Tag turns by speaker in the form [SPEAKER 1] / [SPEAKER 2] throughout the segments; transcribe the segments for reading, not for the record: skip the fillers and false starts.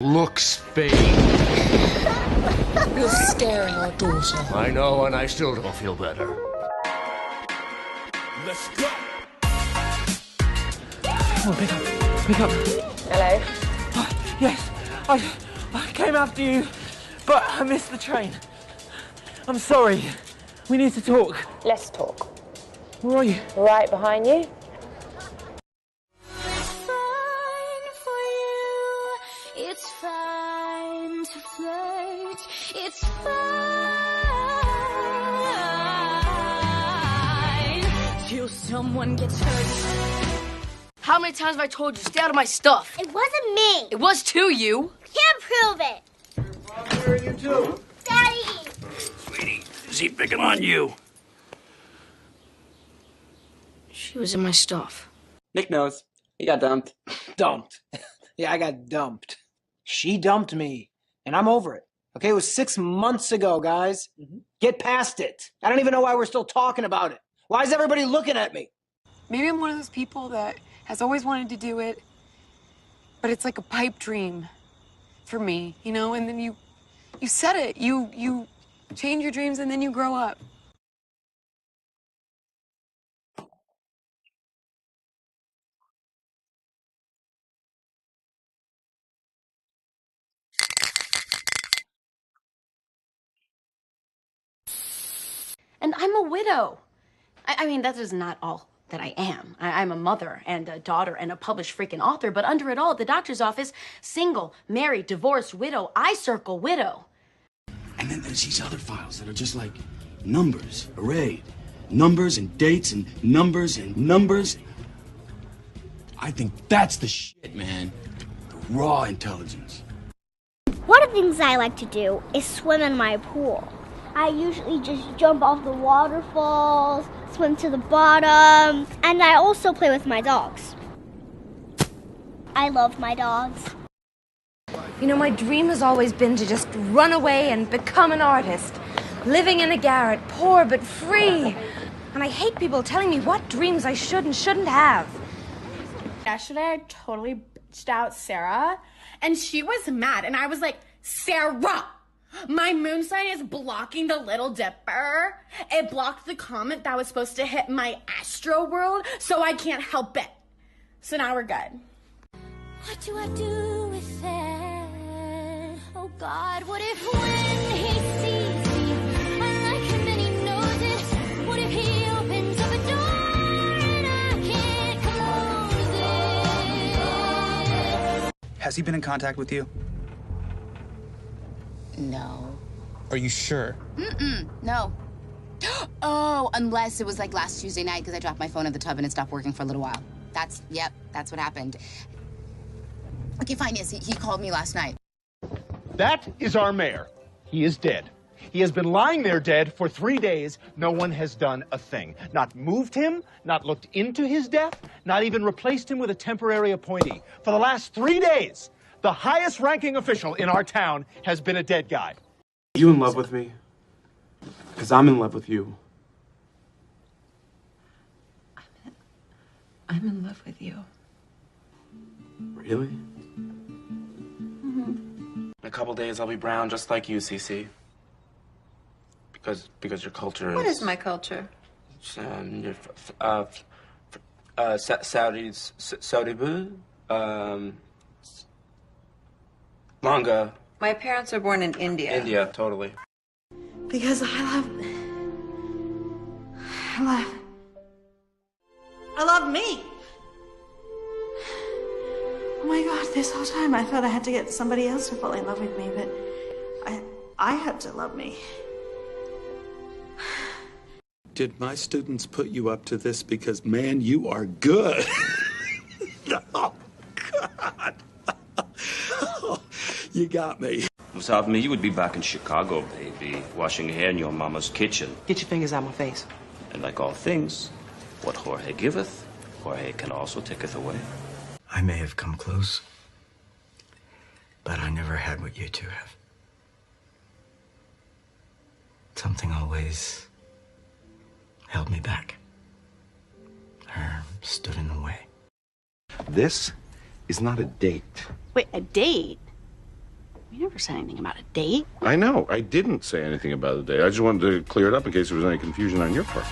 [SPEAKER 1] Looks fake.
[SPEAKER 2] You're scaring our daughter.
[SPEAKER 1] I know, and I still don't feel better.
[SPEAKER 3] Let's go.
[SPEAKER 4] Come on, pick up. Pick up.
[SPEAKER 2] Hello?
[SPEAKER 4] Oh, yes, I came after you, but I missed the train. I'm sorry. We need to talk.
[SPEAKER 2] Let's talk.
[SPEAKER 4] Where are you?
[SPEAKER 2] Right behind you.
[SPEAKER 5] It's fine to flirt. It's fine till someone gets hurt.
[SPEAKER 6] How many times have I told you, stay out of my stuff?
[SPEAKER 5] It wasn't me.
[SPEAKER 6] It was to you.
[SPEAKER 5] Can't prove it.
[SPEAKER 4] Where are you two?
[SPEAKER 5] Daddy.
[SPEAKER 3] Sweetie, is he picking on you?
[SPEAKER 6] She was in my stuff.
[SPEAKER 7] Nick knows. He got dumped.
[SPEAKER 4] Dumped. Yeah, I got dumped. She dumped me, and I'm over it. Okay, it was 6 months ago, guys. Get past it. I don't even know why we're still talking about it. Why is everybody looking at me?
[SPEAKER 8] Maybe I'm one of those people that has always wanted to do it, but it's like a pipe dream for me, you know? And then you set it. You change your dreams, and then you grow up.
[SPEAKER 6] And I'm a widow. I mean, that is not all that I am. I'm a mother and a daughter and a published freaking author, but under it all, at the doctor's office, single, married, divorced, widow, I circle widow.
[SPEAKER 3] And then there's these other files that are just like numbers arrayed. Numbers and dates and numbers and numbers. I think that's the shit, man. The raw intelligence.
[SPEAKER 5] One of the things I like to do is swim in my pool. I usually just jump off the waterfalls, swim to the bottom, and I also play with my dogs. I love my dogs.
[SPEAKER 9] You know, my dream has always been to just run away and become an artist. Living in a garret, poor but free. And I hate people telling me what dreams I should and shouldn't have.
[SPEAKER 10] Yesterday, I totally bitched out Sarah, and she was mad, and I was like, Sarah! My moon sign is blocking the Little Dipper. It blocked the comet that was supposed to hit my astro world, so I can't help it. So now we're good.
[SPEAKER 5] What do I do with it? Oh God, what if when he sees me, I like him and he knows it? What if he opens up a door and I can't close it?
[SPEAKER 11] Has he been in contact with you?
[SPEAKER 12] No.
[SPEAKER 11] Are you sure?
[SPEAKER 12] No. Oh, unless it was like last Tuesday night because I dropped my phone in the tub and it stopped working for a little while. That's what happened. Okay, fine, yes, he called me last night.
[SPEAKER 13] That is our mayor. He is dead. He has been lying there dead for 3 days. No one has done a thing. Not moved him, not looked into his death, not even replaced him with a temporary appointee. For the last 3 days, the highest ranking official in our town has been a dead guy.
[SPEAKER 14] Are you in love with me? Because I'm in love with you.
[SPEAKER 9] I'm in love with you.
[SPEAKER 14] Really? In a couple days, I'll be brown just like you, Cece. Because your culture is...
[SPEAKER 9] What is my culture?
[SPEAKER 14] Your Saudi boo, manga.
[SPEAKER 9] My parents are born in India.
[SPEAKER 14] India, totally.
[SPEAKER 9] Because I love me. Oh my God, this whole time I thought I had to get somebody else to fall in love with me, but I had to love me.
[SPEAKER 3] Did my students put you up to this? Because, man, you are good. Oh, God. You got me.
[SPEAKER 15] Without me, you would be back in Chicago, baby, washing hair in your mama's kitchen.
[SPEAKER 4] Get your fingers out my face.
[SPEAKER 15] And like all things, what Jorge giveth, Jorge can also taketh away.
[SPEAKER 16] I may have come close, but I never had what you two have. Something always held me back, or stood in the way.
[SPEAKER 17] This is not a date.
[SPEAKER 6] Wait, a date? You never said anything about a date.
[SPEAKER 17] I know. I didn't say anything about the date. I just wanted to clear it up in case there was any confusion on your part.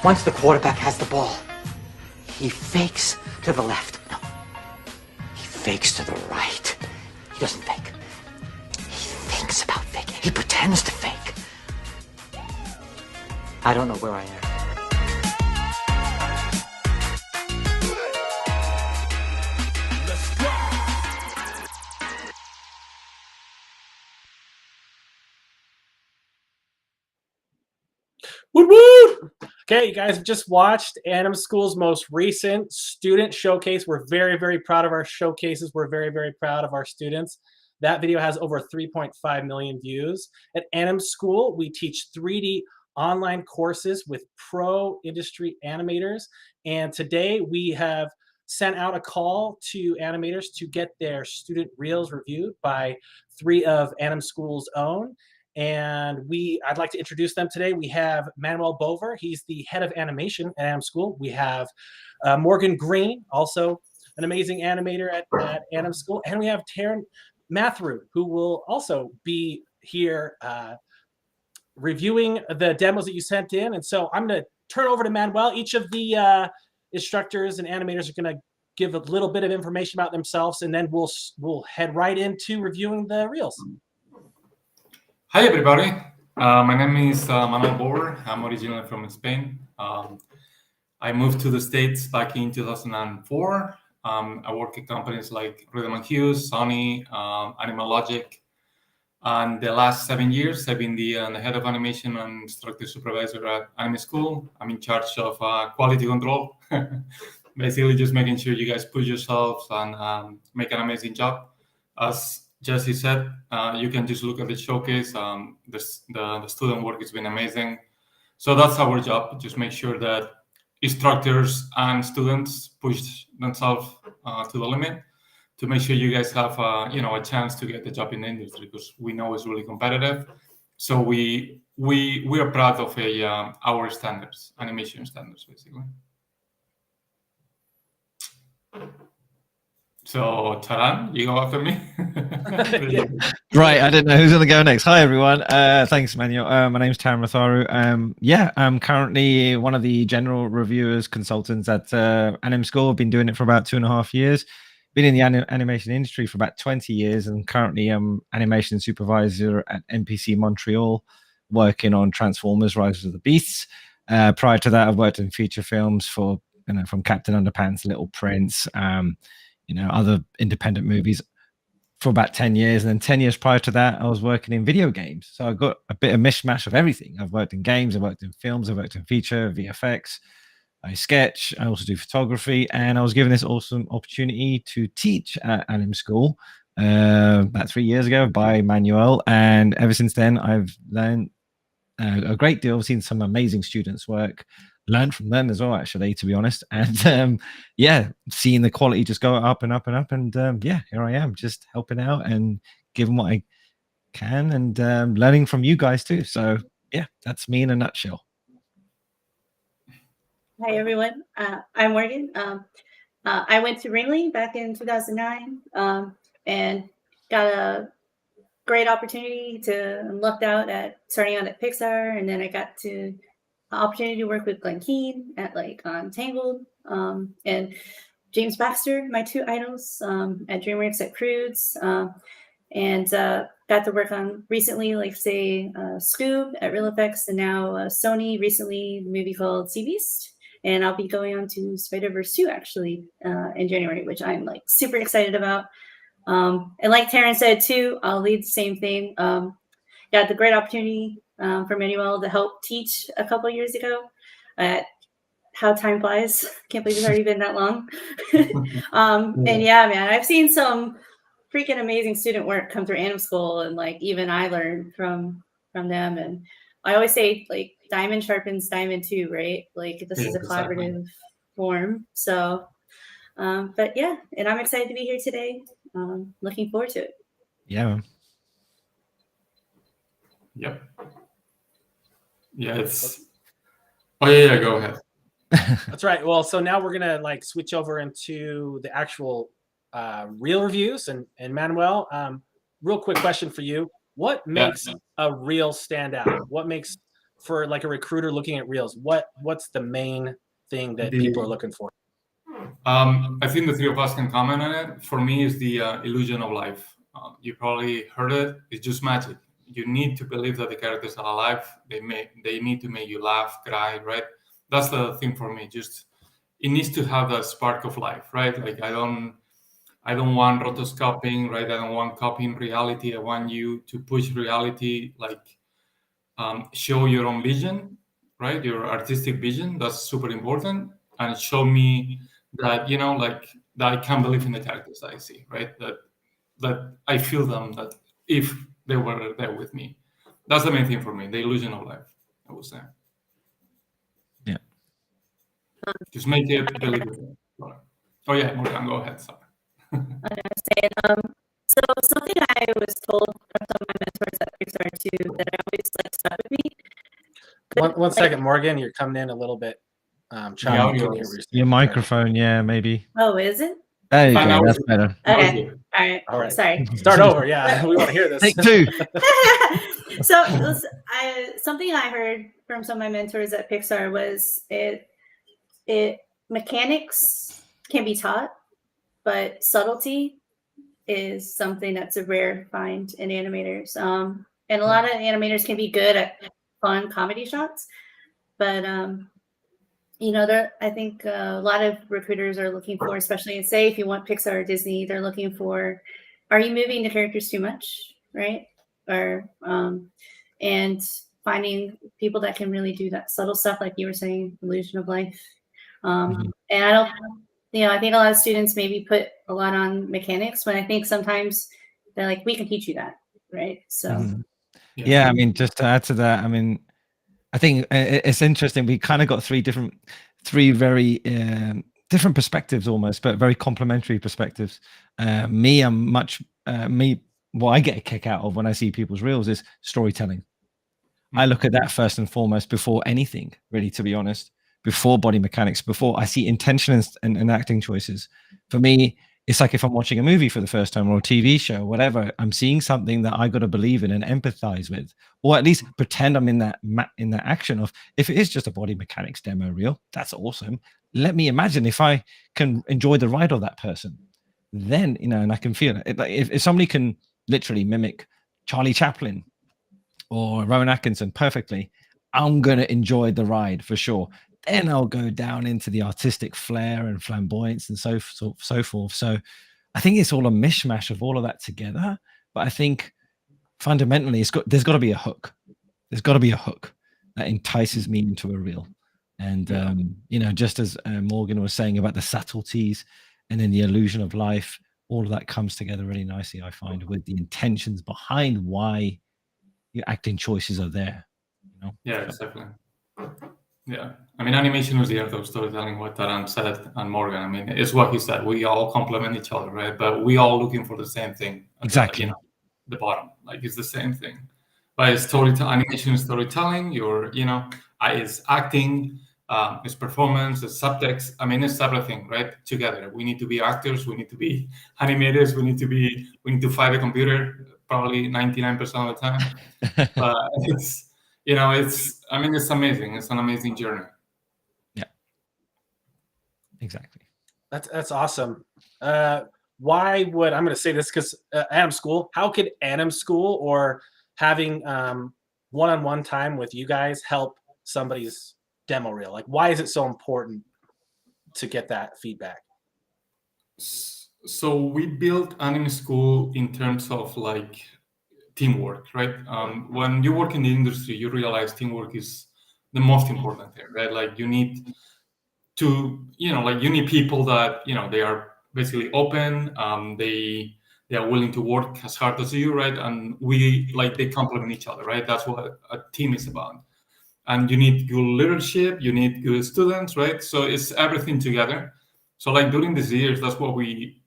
[SPEAKER 18] Once the quarterback has the ball, he fakes to the left. No, he fakes to the right. He doesn't fake. He thinks about faking. He pretends to fake. I don't know where I am.
[SPEAKER 19] Woot woot! Okay, you guys have just watched AnimSchool's most recent student showcase. We're very, very proud of our showcases. We're very, very proud of our students. That video has over 3.5 million views. At AnimSchool, we teach 3D online courses with pro industry animators. And today we have sent out a call to animators to get their student reels reviewed by 3 of AnimSchool's own. And I'd like to introduce them today. We have Manuel Bover. He's the head of animation at AnimSchool. We have Morgan Greene, also an amazing animator at AnimSchool. And we have Taryn Mathrew, who will also be here reviewing the demos that you sent in. And so I'm going to turn over to Manuel. Each of the instructors and animators are going to give a little bit of information about themselves, and then we'll head right into reviewing the reels.
[SPEAKER 20] Hi, everybody. My name is Manuel Bover. I'm originally from Spain. I moved to the States back in 2004. I work at companies like Rhythm & Hughes, Sony, Animal Logic. And the last 7 years, I've been the head of animation and instructor supervisor at AnimSchool. I'm in charge of quality control, basically just making sure you guys push yourselves and make an amazing job. As Jesse said, you can just look at the showcase. The student work has been amazing. So that's our job, just make sure that instructors and students push themselves to the limit to make sure you guys have a chance to get the job in the industry, because we know it's really competitive. So we are proud of our standards, animation standards, basically. So, Taran, you go after me.
[SPEAKER 21] Right, I didn't know who's going to go next. Hi, everyone. Thanks, Manuel. My name's Taryn Matharu. I'm currently one of the general reviewers consultants at AnimSchool. I've been doing it for about 2.5 years. Been in the animation industry for about 20 years, and currently I'm animation supervisor at NPC Montreal, working on Transformers: Rise of the Beasts. Prior to that, I've worked in feature films for, from Captain Underpants, Little Prince, other independent movies for about 10 years. And then 10 years prior to that, I was working in video games. So I've got a bit of mishmash of everything. I've worked in games, I've worked in films, I've worked in feature, VFX, I sketch, I also do photography. And I was given this awesome opportunity to teach at AnimSchool about 3 years ago by Manuel. And ever since then, I've learned a great deal. I've seen some amazing students work, learned from them as well, actually, to be honest. And seeing the quality just go up and up and up. And here I am, just helping out and giving what I can, and learning from you guys too. So yeah, that's me in a nutshell.
[SPEAKER 22] Hi, everyone. I'm Morgan. I went to Ringling back in 2009 and got a great opportunity to lucked out at starting out at Pixar. And then I got to opportunity to work with Glen Keane at Tangled, and James Baxter, my 2 idols, at Dreamworks at Croods, and got to work on recently, Scooby at Real Effects, and now Sony recently, the movie called Sea Beast. And I'll be going on to Spiderverse II actually in January, which I'm super excited about. And like Taryn said too, I'll lead the same thing. Got the great opportunity for Manuel to help teach a couple of years ago. How time flies! Can't believe it's already been that long. And yeah, man, I've seen some freaking amazing student work come through AnimSchool, and even I learned from them. And I always say diamond sharpens diamond too, right? This is a collaborative form. So But yeah, and I'm excited to be here today. Looking forward to it.
[SPEAKER 21] Yeah. Man.
[SPEAKER 20] Yep. Yeah, it's. Oh yeah, go ahead.
[SPEAKER 19] That's right. Well, so now we're gonna like switch over into the actual reel reviews, and Manuel, real quick question for you: what makes a reel stand out? What makes for like a recruiter looking at reels? What's the main thing that people are looking for?
[SPEAKER 20] I think the three of us can comment on it. For me, is the illusion of life. You probably heard it. It's just magic. You need to believe that the characters are alive. They need to make you laugh, cry, right? That's the thing for me. Just it needs to have that spark of life, right? Like I don't want rotoscoping, right? I don't want copying reality. I want you to push reality, like show your own vision, right? Your artistic vision. That's super important, and show me that like that I can believe in the characters that I see, right? That I feel them. That if they were there with me, that's the main thing for me. The illusion of life, I would say.
[SPEAKER 21] Yeah.
[SPEAKER 20] Just make it believable. Oh yeah, Morgan, go ahead. Sorry.
[SPEAKER 22] So something I was told from some of my mentors at Pixar too that I always like stuck with me.
[SPEAKER 19] One second, Morgan, you're coming in a little bit choppy.
[SPEAKER 21] Your microphone, yeah, maybe.
[SPEAKER 22] Oh, is it?
[SPEAKER 21] There you go. That's better.
[SPEAKER 22] Okay. All right. Sorry.
[SPEAKER 19] Start over. Yeah, we want to hear this.
[SPEAKER 21] Take two.
[SPEAKER 22] So something I heard from some of my mentors at Pixar was it mechanics can be taught, but subtlety is something that's a rare find in animators. And a lot of animators can be good at fun comedy shots, but I think a lot of recruiters are looking for, especially say if you want Pixar or Disney, they're looking for, are you moving the characters too much, right? Or and finding people that can really do that subtle stuff, like you were saying, illusion of life. And I think a lot of students maybe put a lot on mechanics when I think sometimes they're like, we can teach you that, right? So
[SPEAKER 21] yeah, I mean, just to add to that, I mean, I think it's interesting. We kind of got three very different perspectives almost, but very complementary perspectives. What I get a kick out of when I see people's reels is storytelling. I look at that first and foremost before anything, really, to be honest, before body mechanics, before I see intention and acting choices. For me, it's like if I'm watching a movie for the first time or a TV show, or whatever, I'm seeing something that I got to believe in and empathize with, or at least pretend I'm in that action of, if it is just a body mechanics demo reel, that's awesome. Let me imagine if I can enjoy the ride of that person, then, and I can feel it. Like if somebody can literally mimic Charlie Chaplin or Rowan Atkinson perfectly, I'm going to enjoy the ride for sure. Then I'll go down into the artistic flair and flamboyance and so forth. So I think it's all a mishmash of all of that together. But I think fundamentally, there's got to be a hook. There's got to be a hook that entices me into a reel. And, just as Morgan was saying about the subtleties and then the illusion of life, all of that comes together really nicely, I find, with the intentions behind why your acting choices are there.
[SPEAKER 20] Yeah, exactly. Yeah, I mean, animation is the art of storytelling. What Taran said and Morgan, I mean, it's what he said. We all complement each other, right? But we all looking for the same thing.
[SPEAKER 21] Exactly.
[SPEAKER 20] The bottom, like it's the same thing. But it's animation is storytelling. It's acting, it's performance, it's subtext. I mean, it's everything, right? Together, we need to be actors. We need to be animators. We need to fight a computer probably 99% of the time. But it's amazing. It's an amazing journey.
[SPEAKER 21] Yeah, exactly.
[SPEAKER 19] That's awesome. Why would, I'm going to say this because AnimSchool, how could AnimSchool or having one-on-one time with you guys help somebody's demo reel? Like, why is it so important to get that feedback?
[SPEAKER 20] So we built AnimSchool in terms of like teamwork, right? When you work in the industry, you realize teamwork is the most important thing, right? Like you need to, you need people that, they are basically open. They are willing to work as hard as you, right? And they complement each other, right? That's what a team is about. And you need good leadership, you need good students, right? So it's everything together. So like during these years, that's what we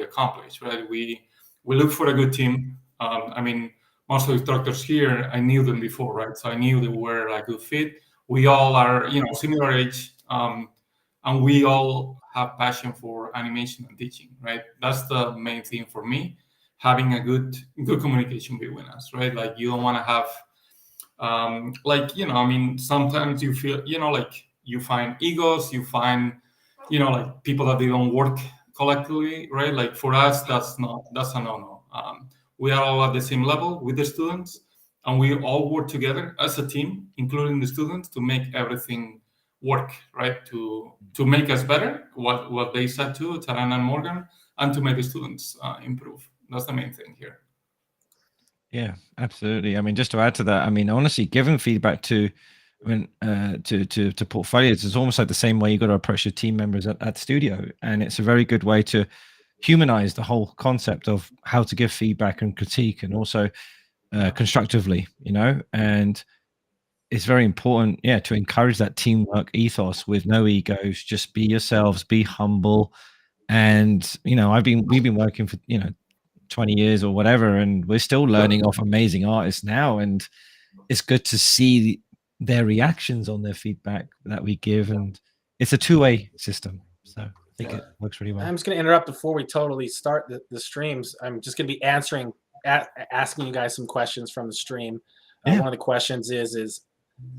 [SPEAKER 20] accomplished, right? We look for a good team. I mean, most of the instructors here, I knew them before, right? So I knew they were a good fit. We all are, similar age, and we all have passion for animation and teaching, right? That's the main thing for me, having a good communication between us, right? Like you don't want to have, sometimes you feel, like you find egos, you find, like people that they don't work collectively, right? Like for us, that's a no-no. We are all at the same level with the students, and we all work together as a team, including the students, to make everything work, right? To make us better, what they said to Taran and Morgan, and to make the students improve. That's the main thing here.
[SPEAKER 21] Yeah, absolutely. I mean, just to add to that, I mean, honestly, giving feedback to portfolios is almost like the same way you got to approach your team members at studio, and it's a very good way to humanize the whole concept of how to give feedback and critique, and also constructively, and it's very important, to encourage that teamwork ethos with no egos. Just be yourselves, be humble, and we've been working for 20 years or whatever, and we're still learning off amazing artists now, and it's good to see their reactions on their feedback that we give, and it's a two-way system, so I think it works really well.
[SPEAKER 19] I'm just going to interrupt before we totally start the streams. I'm just going to be asking you guys some questions from the stream. One of the questions is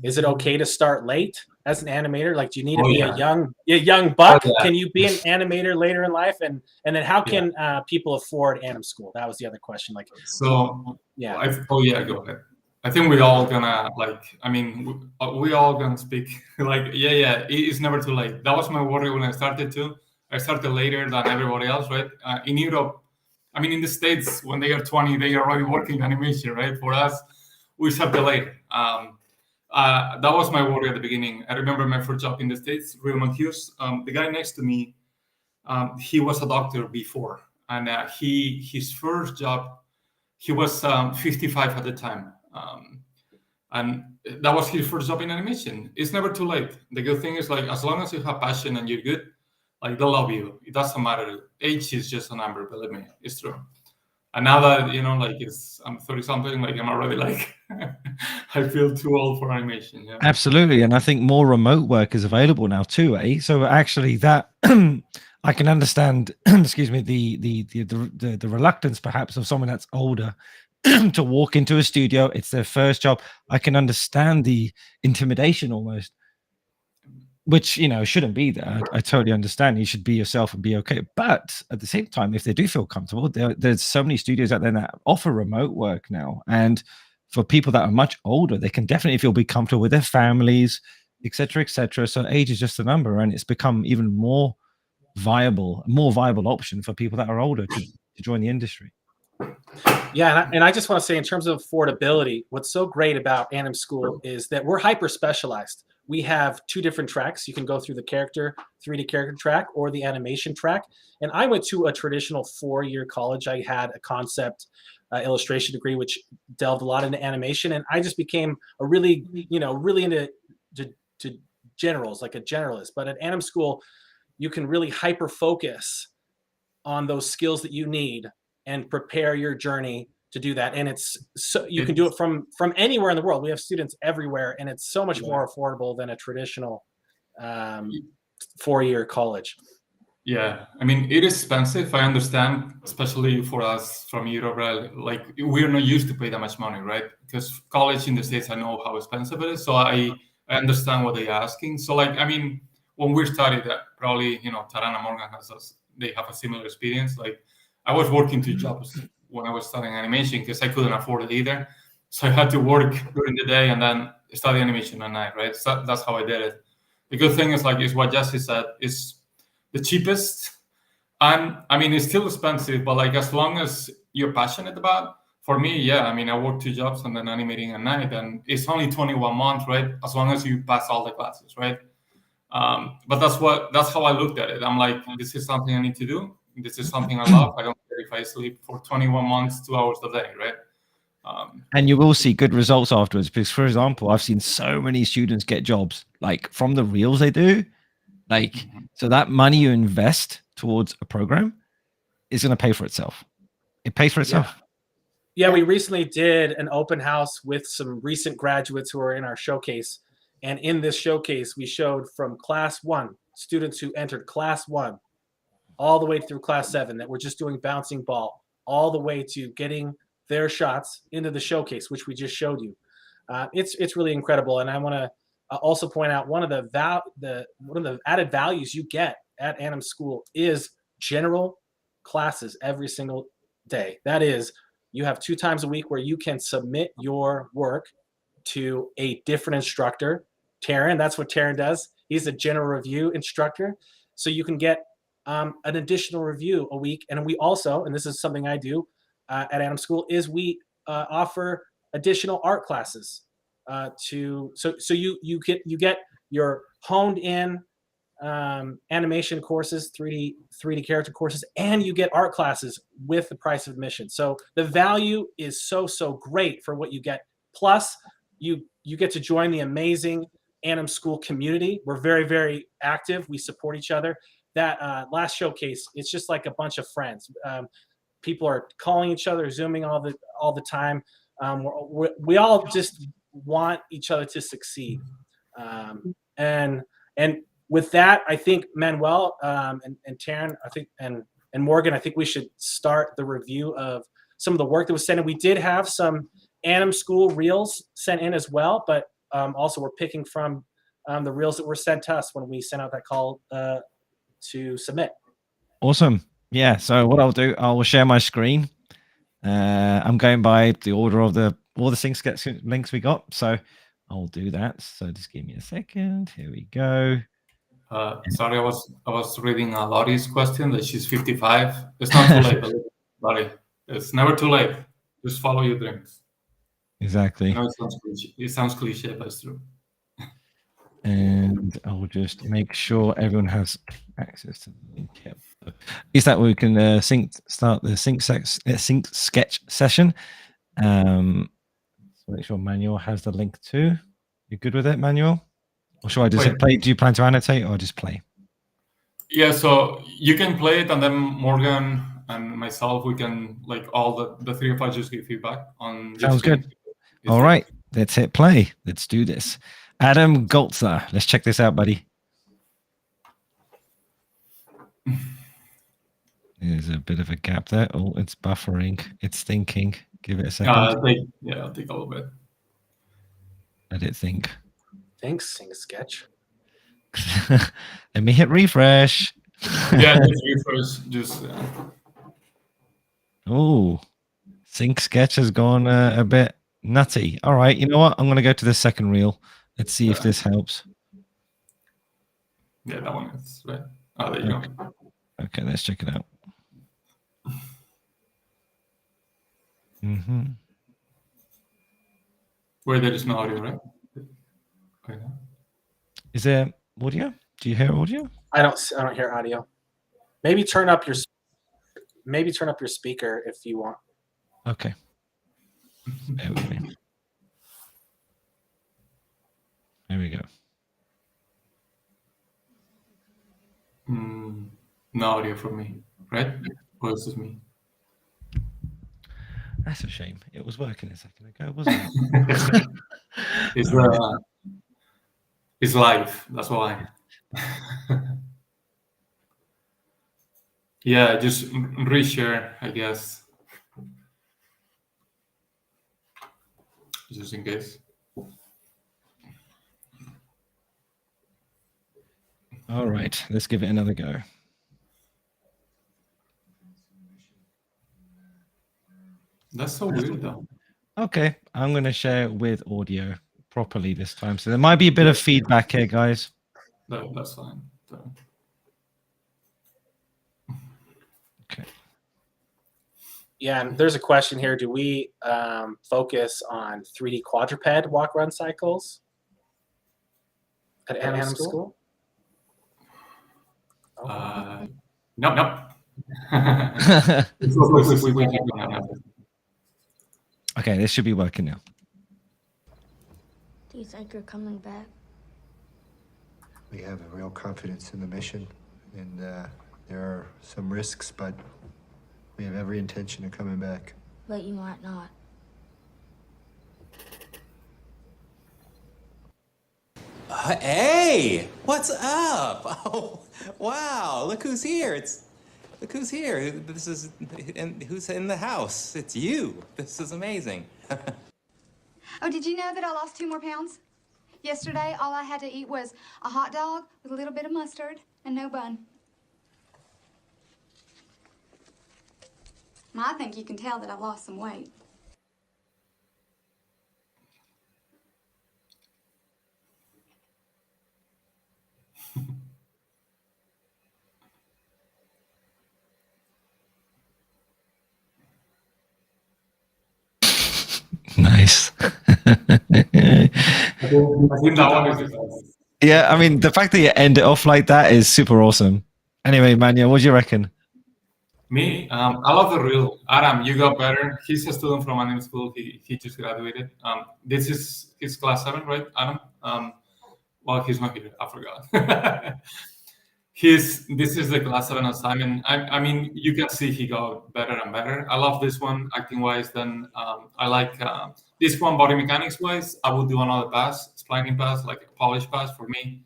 [SPEAKER 19] it okay to start late as an animator? Like, do you need to be a young buck? Can you be an animator later in life? And then how can people afford AnimSchool? That was the other question. Like,
[SPEAKER 20] so go ahead. I think we all gonna we all gonna speak it's never too late. That was my worry when I started too. I started later than everybody else, right? In Europe, in the States, when they are 20, they are already working animation, right? For us, we started later. That was my worry at the beginning. I remember my first job in the States, Real Hughes. The guy next to me, he was a doctor before, and his first job, he was 55 at the time. And that was his first job in animation. It's never too late. The good thing is, like, as long as you have passion and you're good, like, they'll love you. It doesn't matter. Age is just a number, believe me, it's true. And now that, I'm 30 something, like, I'm already like, I feel too old for animation. Yeah.
[SPEAKER 21] Absolutely. And I think more remote work is available now too, eh? So actually that I can understand, excuse me, the reluctance perhaps of someone that's older to walk into a studio. It's their first job. I can understand the intimidation almost, which shouldn't be there. I totally understand. You should be yourself and be okay. But at the same time, if they do feel comfortable, there's so many studios out there that offer remote work now, and for people that are much older, they can definitely be comfortable with their families, etc., etc. So age is just a number, and it's become even more viable option for people that are older to join the industry.
[SPEAKER 19] Yeah, and I just want to say, in terms of affordability, what's so great about AnimSchool is that we're hyper specialized. We have 2 different tracks. You can go through the 3D character track or the animation track. And I went to a traditional 4-year college. I had a concept illustration degree, which delved a lot into animation. And I just became a really into to generals, like a generalist. But at AnimSchool, you can really hyper focus on those skills that you need and prepare your journey to do that. And it's so you can do it from anywhere in the world. We have students everywhere, and it's so much more affordable than a traditional 4-year college.
[SPEAKER 20] Yeah, it is expensive. I understand, especially for us from Europe, right? Like, we're not used to pay that much money, right? Because college in the States, I know how expensive it is. So I understand what they're asking. So, like, when we started, probably, Taran and Morgan they have a similar experience. Like, I was working 2 jobs when I was studying animation because I couldn't afford it either. So I had to work during the day and then study animation at night, right? So that's how I did it. The good thing is what Jesse said, is the cheapest. And it's still expensive, but like, as long as you're passionate about, for me, I work 2 jobs and then animating at night, and it's only 21 months, right? As long as you pass all the classes, right? But that's how I looked at it. I'm like, this is something I need to do. This is something I love. I don't care if I sleep for 21 months, 2 hours a day, right?
[SPEAKER 21] And you will see good results afterwards, because, for example, I've seen so many students get jobs like from the reels they do, Like, so that money you invest towards a program is going to pay for itself. It pays for itself.
[SPEAKER 19] Yeah, we recently did an open house with some recent graduates who are in our showcase. And in this showcase, we showed from class 1, students who entered class 1, all the way through class 7 that were just doing bouncing ball, all the way to getting their shots into the showcase, which we just showed you. It's really incredible. And I want to also point out one of the added values you get at AnimSchool is general classes every single day. That is, you have 2 times a week where you can submit your work to a different instructor. Taryn, that's what Taryn does. He's a general review instructor. So you can get an additional review a week. And we also, and this is something I do at AnimSchool, is we offer additional art classes so you get your honed in animation courses, 3D character courses, and you get art classes with the price of admission. So the value is so great for what you get. Plus, you get to join the amazing AnimSchool community. We're very active. We support each other. That last showcase, it's just like a bunch of friends. People are calling each other, Zooming all the time. We all just want each other to succeed. And with that, I think Manuel and Taryn, I think, and Morgan, I think we should start the review of some of the work that was sent in. We did have some AnimSchool reels sent in as well, but also we're picking from the reels that were sent to us when we sent out that call to submit.
[SPEAKER 21] Awesome. Yeah. So what I'll do, I will share my screen. I'm going by the order of all the sync sketch links we got. So I'll do that. So just give me a second. Here we go.
[SPEAKER 20] Sorry, I was reading Lottie's question that she's 55. It's not too late, Lottie. It's never too late. Just follow your dreams.
[SPEAKER 21] Exactly.
[SPEAKER 20] I know it sounds cliche, but it's true.
[SPEAKER 21] And I'll just make sure everyone has access to the link here. Is that we can start the sync sketch session. So make sure Manuel has the link too. You good with it, Manuel? Or should I just play? Do you plan to annotate or just play?
[SPEAKER 20] Yeah, so you can play it, and then Morgan and myself, we can, like, all the 3 of us just give feedback on.
[SPEAKER 21] Sounds good. All right, let's hit play. Let's do this. Adam Goltzer, let's check this out, buddy. There's a bit of a gap there. Oh, it's buffering. It's thinking. Give it a second.
[SPEAKER 20] I'll take a little bit.
[SPEAKER 21] Let it think.
[SPEAKER 19] Thanks, Sync Sketch.
[SPEAKER 21] Let me hit refresh.
[SPEAKER 20] Yeah, just refresh.
[SPEAKER 21] Oh, Sync Sketch has gone a bit nutty. All right, you know what? I'm going to go to the second reel. Let's see if this helps.
[SPEAKER 20] Yeah, that one is right. Oh, there you go.
[SPEAKER 21] Okay, let's check it out.
[SPEAKER 20] Where there is no audio, right? Okay.
[SPEAKER 21] Is there audio? Do you hear audio?
[SPEAKER 19] I don't hear audio. Maybe turn up your speaker if you want.
[SPEAKER 21] Okay. Bear with me. There we go.
[SPEAKER 20] No audio from me, right? Or is this me?
[SPEAKER 21] That's a shame. It was working a second ago, wasn't it?
[SPEAKER 20] It's live. That's why. Yeah, just reshare, I guess. Just in case.
[SPEAKER 21] All right, let's give it another go.
[SPEAKER 20] That's so weird, though.
[SPEAKER 21] Okay, I'm going to share with audio properly this time. So there might be a bit of feedback here, guys.
[SPEAKER 20] No, that's fine.
[SPEAKER 21] Okay.
[SPEAKER 19] Yeah, and there's a question here. Do we focus on 3D quadruped walk-run cycles at AnimSchool?
[SPEAKER 20] Nope.
[SPEAKER 21] Okay, this should be working now.
[SPEAKER 5] Do you think you're coming back?
[SPEAKER 1] We have a real confidence in the mission, and there are some risks, but we have every intention of coming back.
[SPEAKER 5] But you might not.
[SPEAKER 2] Hey, what's up? Oh, wow! Look who's here! Look who's here! Who's in the house? It's you. This is amazing.
[SPEAKER 23] Oh, did you know that I lost 2 more pounds? Yesterday, all I had to eat was a hot dog with a little bit of mustard and no bun. I think you can tell that I've lost some weight.
[SPEAKER 21] Nice. Yeah, I mean, the fact that you end it off like that is super awesome. Anyway, Manuel, what do you reckon?
[SPEAKER 20] Me, I love the reel. Adam, you got better. He's a student from AnimSchool. He just graduated. This is his class 7, right, Adam? Well, he's not here. I forgot. This is the class 7 assignment. I mean, you can see he got better and better. I love this one acting-wise. Then I like this one body mechanics-wise. I would do another pass, splining pass, like a polish pass for me.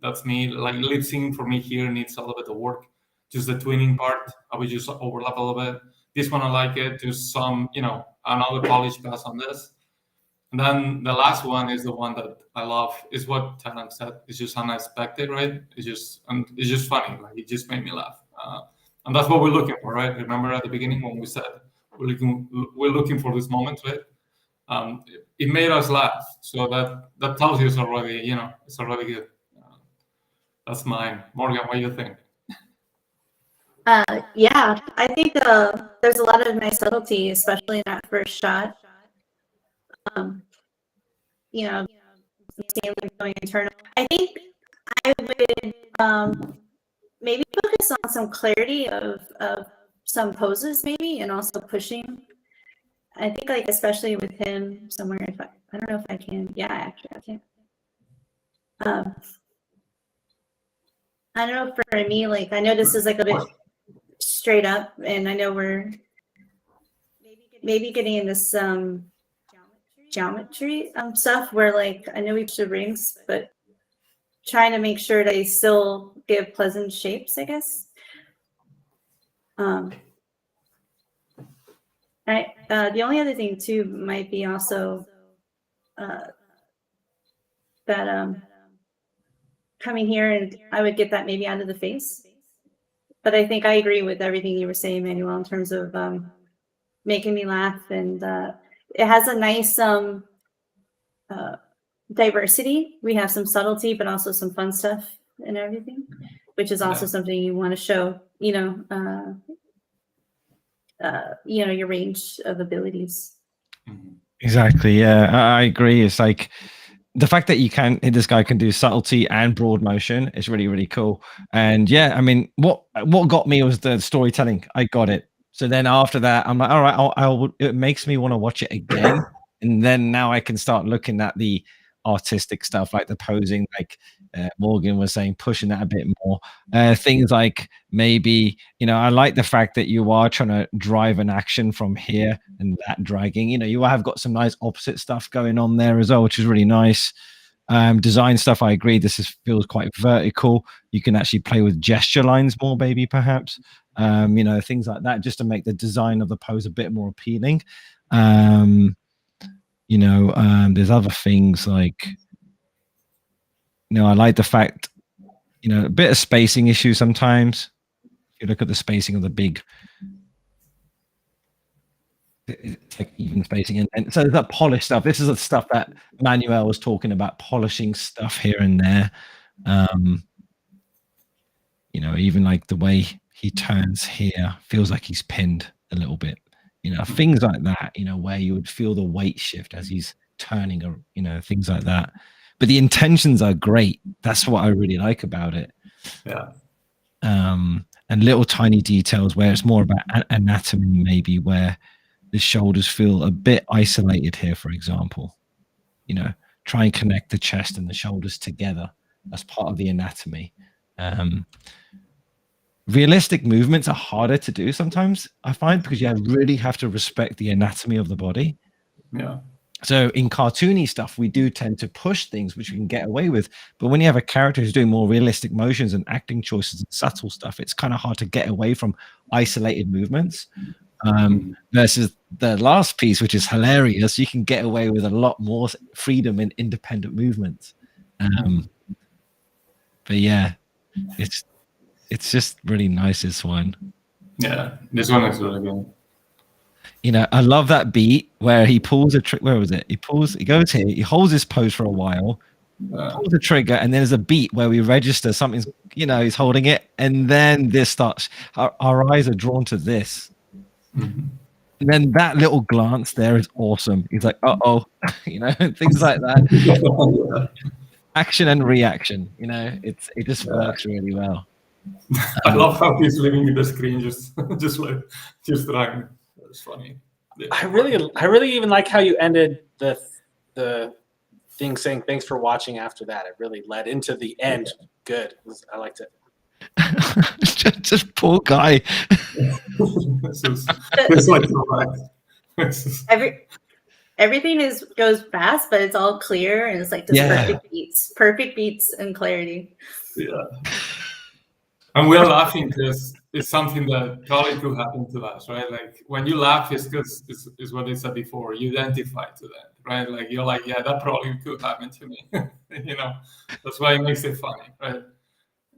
[SPEAKER 20] That's me. Like lip sync for me here needs a little bit of work. Just the twinning part, I would just overlap a little bit. This one I like it. Just some, another polish pass on this. And then the last one is the one that I love. Is what Taran said. It's just unexpected, right? It's just funny. Like it just made me laugh. And that's what we're looking for, right? Remember at the beginning when we said we're looking for this moment, right? It made us laugh. So that tells you it's already, it's already good. That's mine. Morgan, what do you think?
[SPEAKER 22] Yeah, I think there's a lot of nice subtlety, especially in that first shot. Seeing them going internal. I think I would maybe focus on some clarity of some poses, maybe, and also pushing. I think, like, especially with him somewhere. If I don't know if I can. Yeah, actually, I can. I don't know, for me, like, I know this is like a bit straight up, and I know we're maybe getting into some geometry stuff where, like, I know we should rings, but trying to make sure they still give pleasant shapes, I guess. The only other thing too might be also that coming here, and I would get that maybe out of the face. But I think I agree with everything you were saying, Manuel, in terms of making me laugh, and it has a nice diversity. We have some subtlety, but also some fun stuff and everything, which is also something you want to show. Your range of abilities.
[SPEAKER 21] Exactly. Yeah, I agree. It's like the fact that this guy can do subtlety and broad motion is really, really cool. And yeah, I mean, what got me was the storytelling. I got it. So then after that, I'm like, all right, it makes me want to watch it again. And then now I can start looking at the artistic stuff, like the posing, like Morgan was saying, pushing that a bit more. Things like maybe, I like the fact that you are trying to drive an action from here and that dragging. You have got some nice opposite stuff going on there as well, which is really nice. Design stuff, I agree. This feels quite vertical. You can actually play with gesture lines more, maybe, perhaps. Things like that, just to make the design of the pose a bit more appealing. There's other things like, I like the fact, a bit of spacing issue sometimes. If you look at the spacing of the big, it's like even spacing, and so there's that polished stuff. This is the stuff that Manuel was talking about, polishing stuff here and there. Even like the way he turns here feels like he's pinned a little bit. Things like that, where you would feel the weight shift as he's turning, things like that. But the intentions are great. That's what I really like about it.
[SPEAKER 20] Yeah.
[SPEAKER 21] And little tiny details where it's more about anatomy, maybe, where the shoulders feel a bit isolated here, for example. Try and connect the chest and the shoulders together as part of the anatomy. Realistic movements are harder to do sometimes, I find, because you really have to respect the anatomy of the body.
[SPEAKER 20] Yeah.
[SPEAKER 21] So in cartoony stuff, we do tend to push things which we can get away with. But when you have a character who's doing more realistic motions and acting choices and subtle stuff, it's kind of hard to get away from isolated movements. Versus the last piece, which is hilarious, you can get away with a lot more freedom in independent movement. But yeah, it's just really nice, this one.
[SPEAKER 20] Yeah, this one is really good.
[SPEAKER 21] You know, I love that beat where he pulls a trick. Where was it? He goes here, he holds his pose for a while, pulls the trigger, and then there's a beat where we register something's, you know, he's holding it, and then this starts. Our eyes are drawn to this. And then that little glance there is awesome. He's like, uh-oh, you know, things like that. Action and reaction, you know, it just works really well.
[SPEAKER 20] I love how he's living the screen, just trying. It's funny. Yeah.
[SPEAKER 19] I really even like how you ended the thing saying thanks for watching after that. It really led into the end. Good. I liked it.
[SPEAKER 21] just poor guy.
[SPEAKER 20] It's like
[SPEAKER 22] everything goes fast, but it's all clear, and it's like this perfect beats and clarity.
[SPEAKER 20] Yeah. And we're laughing because it's something that probably could happen to us, right? Like when you laugh, it's because is what they said before. You identify to that, right? Like you're like, yeah, that probably could happen to me. You know, that's why it makes it funny, right?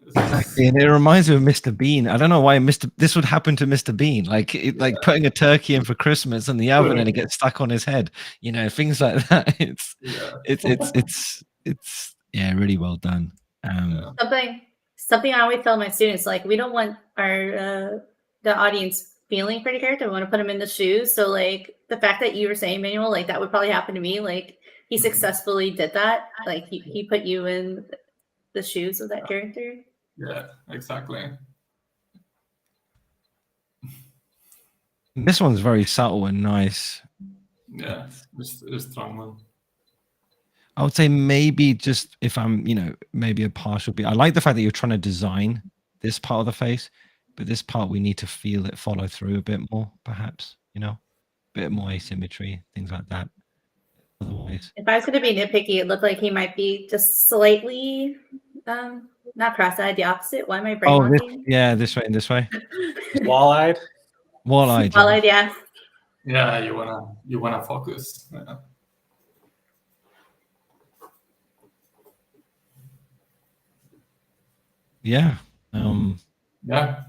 [SPEAKER 21] Exactly, and it reminds me of Mr. Bean. I don't know why this would happen to Mr. Bean, like putting a turkey in for Christmas in the oven and it gets stuck on his head. You know, things like that. It's really well done.
[SPEAKER 22] Something I always tell my students, like, we don't want the audience feeling for the character. We want to put them in the shoes. So like the fact that you were saying, Manuel, like that would probably happen to me. Like he successfully did that. Like he put you in the shoes of that character.
[SPEAKER 20] Yeah, exactly.
[SPEAKER 21] This one's very subtle and nice.
[SPEAKER 20] Yeah, it's a strong one.
[SPEAKER 21] I would say maybe just if I'm, you know, maybe a partial beat. I like the fact that you're trying to design this part of the face, but this part we need to feel it follow through a bit more, perhaps, you know, a bit more asymmetry, things like that. Otherwise,
[SPEAKER 22] if I was going to be nitpicky, it looked like he might be just slightly not cross-eyed, the opposite. Why am I brain
[SPEAKER 21] this way and this way.
[SPEAKER 19] Wall-eyed.
[SPEAKER 21] Wall-eyed.
[SPEAKER 22] Wall-eyed, yeah.
[SPEAKER 20] Yeah, you wanna focus.
[SPEAKER 21] Yeah.
[SPEAKER 20] Yeah.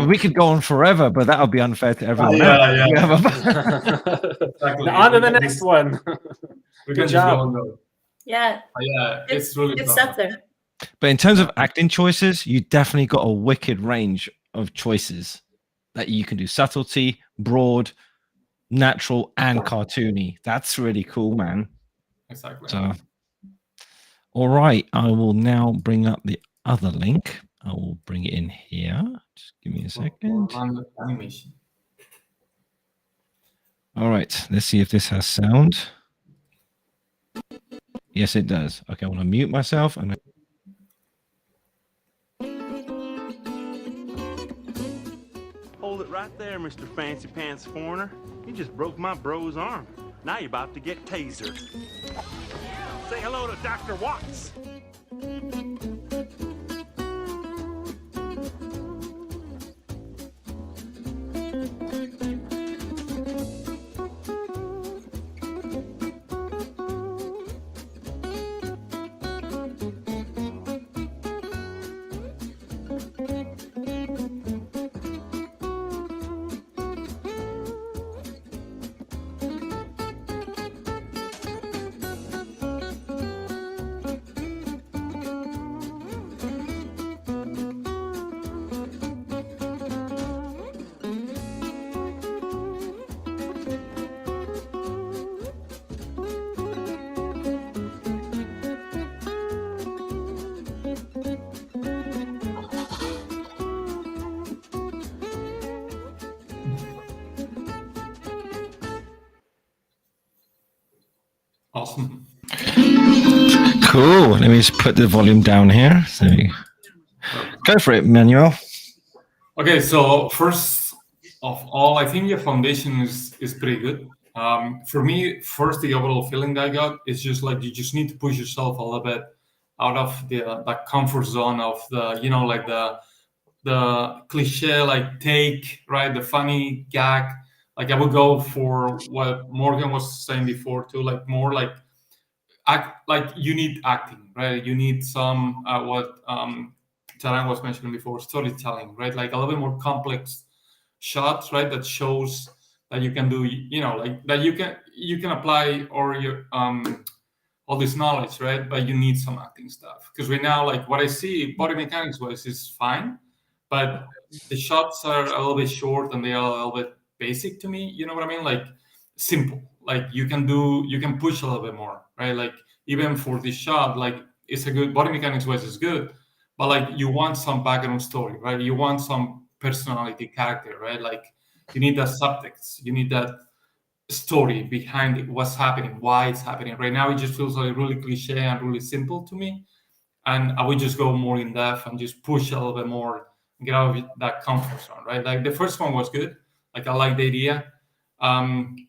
[SPEAKER 21] We could go on forever, but that would be unfair to everyone.
[SPEAKER 20] Yeah.
[SPEAKER 19] Exactly. On to the next one. Good job.
[SPEAKER 22] Yeah.
[SPEAKER 20] It's really
[SPEAKER 22] good stuff there.
[SPEAKER 21] But in terms of acting choices, you definitely got a wicked range of choices that you can do: subtlety, broad, natural, and cartoony. That's really cool, man.
[SPEAKER 20] Exactly.
[SPEAKER 21] So, all right, I will now bring up the other link. I will bring it in here. Just give me a second. All right, let's see if this has sound. Yes, it does. Okay, I want to mute myself. And
[SPEAKER 7] hold it right there, Mr. Fancy Pants Foreigner. You just broke my bro's arm. Now you're about to get tasered. Say hello to Dr. Watts.
[SPEAKER 20] Awesome.
[SPEAKER 21] Cool. Let me just put the volume down here. So go for it, Manuel.
[SPEAKER 20] Okay, so first of all, I think your foundation is pretty good. For me, first, the overall feeling that I got is just like you just need to push yourself a little bit out of the comfort zone of the, you know, like the cliche, like take, right, the funny gag. Like I would go for what Morgan was saying before too, like more like act, like you need acting, right? You need some what Taran was mentioning before, storytelling, right? Like a little bit more complex shots, right? That shows that you can do, you know, like that you can apply or your all this knowledge, right? But you need some acting stuff because right now, like what I see, body mechanics wise is fine, but the shots are a little bit short and they are a little bit basic to me. You know what I mean? Like simple. Like you can push a little bit more, right? Like even for this shot, like it's a good body mechanics wise is good, but like you want some background story, right? You want some personality, character, right? Like you need that subtext, you need that story behind it, what's happening, why it's happening. Right now, it just feels like really cliche and really simple to me. And I would just go more in depth and just push a little bit more, get out of that comfort zone, right? Like the first one was good. Like I like the idea.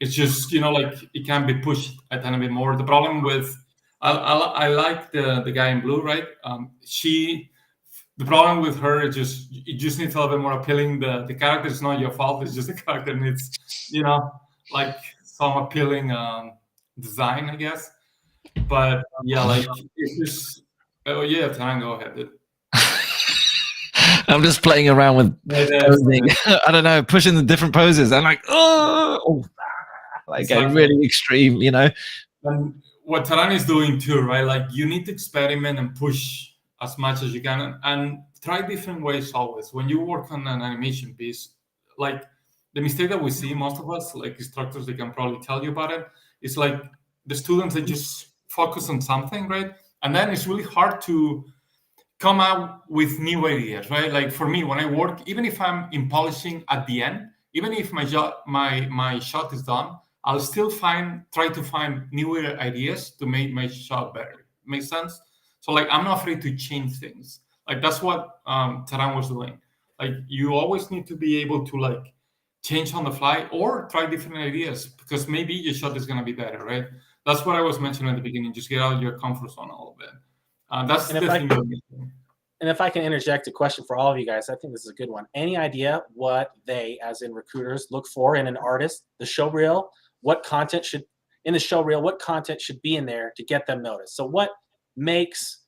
[SPEAKER 20] It's just, you know, like it can be pushed a tiny bit more. The problem with, I like the guy in blue, right? The problem with her is just, it just needs a little bit more appealing. The character is not your fault. It's just the character needs, you know, like some appealing design, I guess. But yeah, like it's just, oh yeah, Taran, go ahead, dude.
[SPEAKER 21] I'm just playing around with posing. I don't know, pushing the different poses. I'm like, oh, like getting really extreme, you know.
[SPEAKER 20] And what Taran is doing too, right? Like you need to experiment and push as much as you can and try different ways always. When you work on an animation piece, like the mistake that we see, most of us, like instructors, they can probably tell you about it. It's like the students, they just focus on something, right? And then it's really hard to come out with new ideas, right? Like for me, when I work, even if I'm in polishing at the end, even if my shot is done, I'll still try to find newer ideas to make my shot better. Makes sense? So like, I'm not afraid to change things. Like that's what Taran was doing. Like you always need to be able to like change on the fly or try different ideas because maybe your shot is going to be better, right? That's what I was mentioning at the beginning. Just get out of your comfort zone a little bit. That's the thing.
[SPEAKER 19] And if I can interject a question for all of you guys, I think this is a good one. Any idea what they, as in recruiters, look for in an artist, the show reel? What content should be in there to get them noticed? So what makes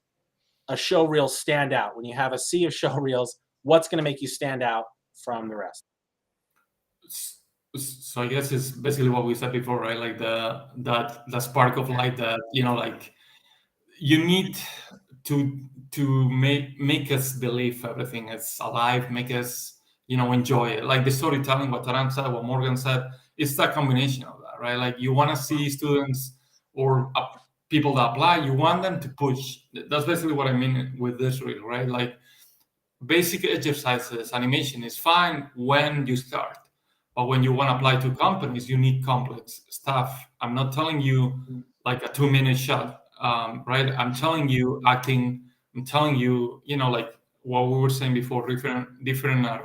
[SPEAKER 19] a show reel stand out? When you have a sea of show reels, what's going to make you stand out from the rest?
[SPEAKER 20] So I guess it's basically what we said before, right? Like that spark of light that, you know, like you need to make us believe everything is alive, make us, you know, enjoy it. Like the storytelling, what Taran said, what Morgan said, it's that combination of that, right? Like you want to see students or people that apply, you want them to push. That's basically what I mean with this reel, right? Like basic exercises, animation is fine when you start. But when you want to apply to companies, you need complex stuff. I'm not telling you like a 2-minute shot, right? I'm telling you acting. I'm telling you, you know, like what we were saying before, different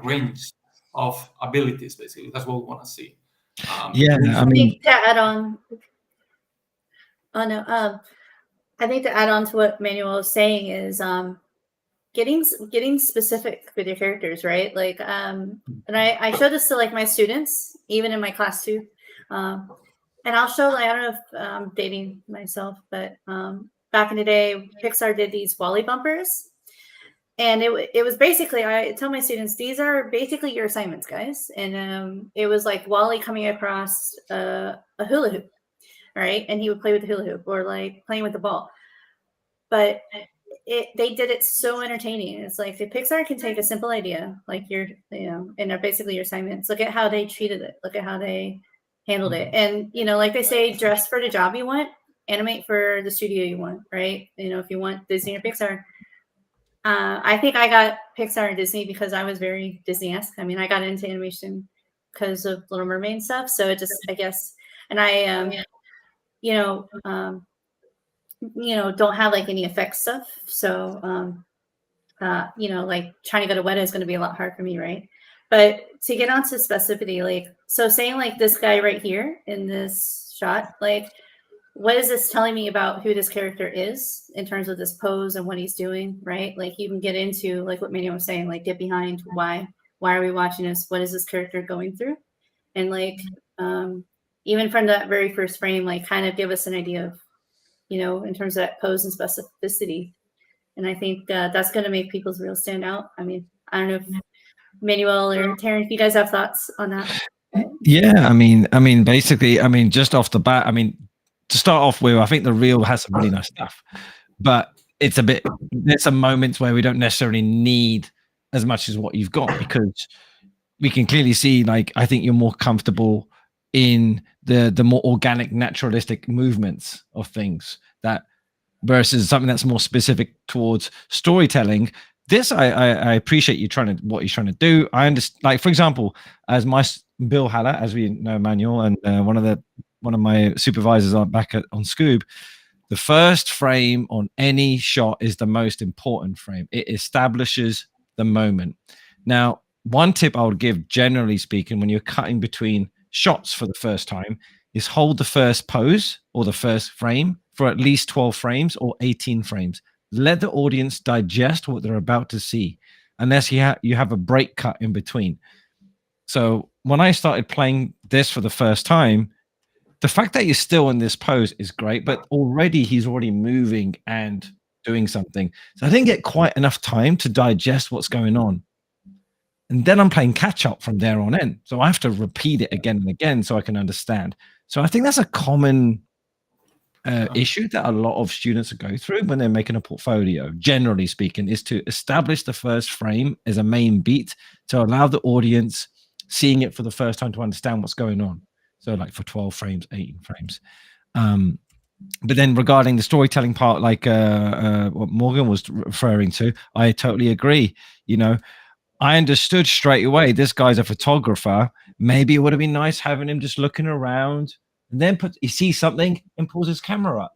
[SPEAKER 20] range of abilities. Basically, that's what we want to see.
[SPEAKER 21] I mean,
[SPEAKER 22] to add on. Oh no, I think to add on to what Manuel was saying is getting specific with your characters, right? Like, and I show this to like my students, even in my class too. And I'll show, like, I don't know if I'm dating myself, but back in the day, Pixar did these Wall-E bumpers. And it was basically, I tell my students, these are basically your assignments, guys. And it was like Wall-E coming across a hula hoop, right? And he would play with the hula hoop or like playing with the ball. But they did it so entertaining. It's like if Pixar can take a simple idea, like and they're basically your assignments, look at how they treated it. Look at how they handled it. And, you know, like they say, dress for the job you want, animate for the studio you want, right? You know, if you want Disney or Pixar. I think I got Pixar and Disney because I was very Disney-esque. I mean, I got into animation because of Little Mermaid stuff. So it just, I guess, and don't have like any effect stuff. So, like trying to go to Weta is going to be a lot hard for me, right? But to get onto specificity, like, so saying like this guy right here in this shot, like, what is this telling me about who this character is in terms of this pose and what he's doing, right? Like you can get into like what Manuel was saying, like get behind why are we watching this? What is this character going through? And like, even from that very first frame, like kind of give us an idea of, in terms of that pose and specificity. And I think that's going to make people's reels stand out. I mean, I don't know if Manuel or Taryn, if you guys have thoughts on that.
[SPEAKER 21] Yeah, I mean, basically, just off the bat, to start off with, I think the reel has some really nice stuff, but there's some moments where we don't necessarily need as much as what you've got, because we can clearly see, like, I think you're more comfortable in the more organic, naturalistic movements of things that versus something that's more specific towards storytelling. This I appreciate what you're trying to do. I understand, like, for example, as Bill Haller, as we know, Manuel, and one of my supervisors on Scoob, the first frame on any shot is the most important frame. It establishes the moment. Now, one tip I would give, generally speaking, when you're cutting between shots for the first time, is hold the first pose or the first frame for at least 12 frames or 18 frames. Let the audience digest what they're about to see, unless you have a break cut in between. So when I started playing this for the first time, the fact that you're still in this pose is great, but he's already moving and doing something. So I didn't get quite enough time to digest what's going on. And then I'm playing catch up from there on in. So I have to repeat it again and again so I can understand. So I think that's a common issue that a lot of students go through when they're making a portfolio, generally speaking, is to establish the first frame as a main beat to allow the audience seeing it for the first time to understand what's going on. So like for 12 frames, 18 frames. But then regarding the storytelling part, like what Morgan was referring to, I totally agree. I understood straight away, this guy's a photographer. Maybe it would have been nice having him just looking around, and then he sees something and pulls his camera up.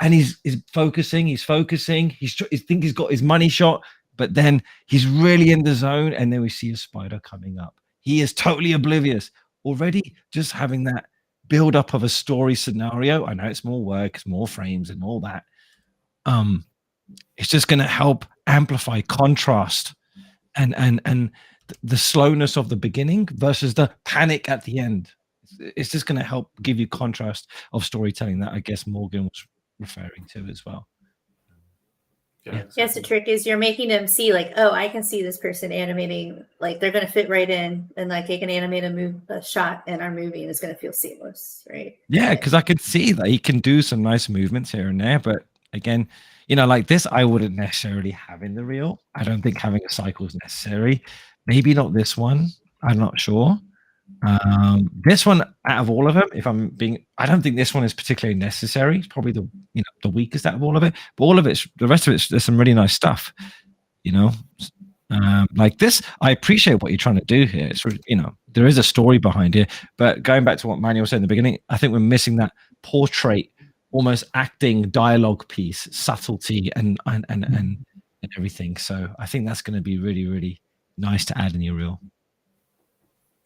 [SPEAKER 21] And he's focusing. He thinks he's got his money shot, but then he's really in the zone, and then we see a spider coming up. He is totally oblivious. Already just having that build up of a story scenario. I know it's more work, it's more frames and all that. It's just going to help amplify contrast and the slowness of the beginning versus the panic at the end. It's just going to help give you contrast of storytelling that I guess Morgan was referring to as well.
[SPEAKER 22] Yes, the trick is you're making them see like, oh, I can see this person animating, like they're going to fit right in, and like they can animate a shot in our movie and it's going to feel seamless, right?
[SPEAKER 21] Yeah, because I could see that he can do some nice movements here and there, but again, like this, I wouldn't necessarily have in the reel. I don't think having a cycle is necessary. Maybe not this one. I'm not sure. This one, out of all of them, I don't think this one is particularly necessary. It's probably the weakest out of all of it. But the rest of it, there's some really nice stuff. Like this, I appreciate what you're trying to do here. It's there is a story behind it. But going back to what Manuel said in the beginning, I think we're missing that portrait, almost acting dialogue piece, subtlety and everything. So I think that's going to be really, really nice to add in your reel.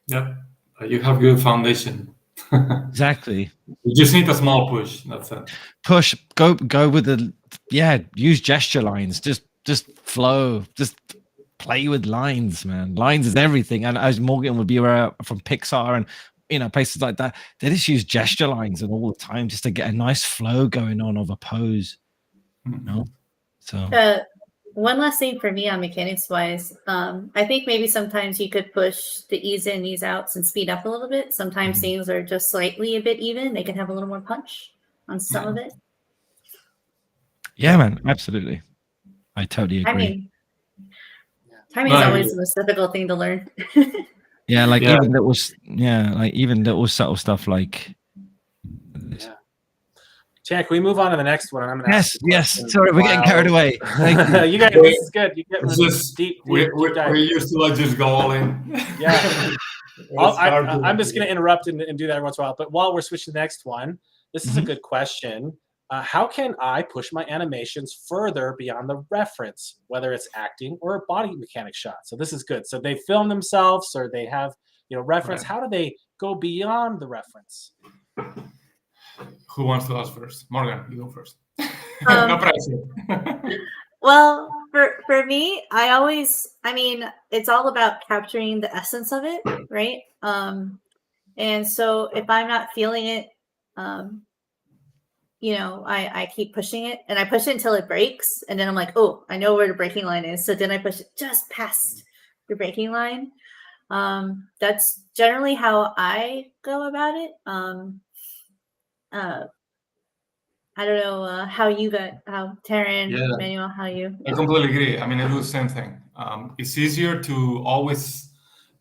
[SPEAKER 20] Yep. You have good foundation.
[SPEAKER 21] Exactly.
[SPEAKER 20] You just need a small push. That's it.
[SPEAKER 21] Push. Go with use gesture lines. Just flow. Just play with lines, man. Lines is everything. And as Morgan would be aware from Pixar and places like that, they just use gesture lines and all the time just to get a nice flow going on of a pose. So
[SPEAKER 22] one last thing for me on mechanics wise, I think maybe sometimes you could push the ease in, ease outs and speed up a little bit. Sometimes things are just slightly a bit even. They can have a little more punch on some of it.
[SPEAKER 21] Yeah, man, absolutely. I totally agree.
[SPEAKER 22] Timing is always the most difficult thing to learn.
[SPEAKER 21] Even little subtle stuff like
[SPEAKER 19] Jack, can we move on to the next one? I'm gonna
[SPEAKER 21] yes. Sorry, we're getting carried away. Thank you.
[SPEAKER 19] You guys, this is good. You get deep
[SPEAKER 20] we're used to just go all in.
[SPEAKER 19] Yeah. I'm just going to interrupt and do that every once in a while. But while we're switching to the next one, this is a good question. How can I push my animations further beyond the reference, whether it's acting or a body mechanic shot? So this is good. So they film themselves or they have, reference.
[SPEAKER 20] Right.
[SPEAKER 19] How do they go beyond the reference?
[SPEAKER 20] Who wants to ask first? Morgan, you go first. No pressure.
[SPEAKER 22] Well, for me, it's all about capturing the essence of it, right? And so if I'm not feeling it, I keep pushing it, and I push it until it breaks, and then I'm like, oh, I know where the breaking line is. So then I push it just past the breaking line. That's generally how I go about it. I don't know how Taryn,
[SPEAKER 20] Yeah.
[SPEAKER 22] Manuel, how you.
[SPEAKER 20] I completely agree. I mean, I do the same thing. It's easier to always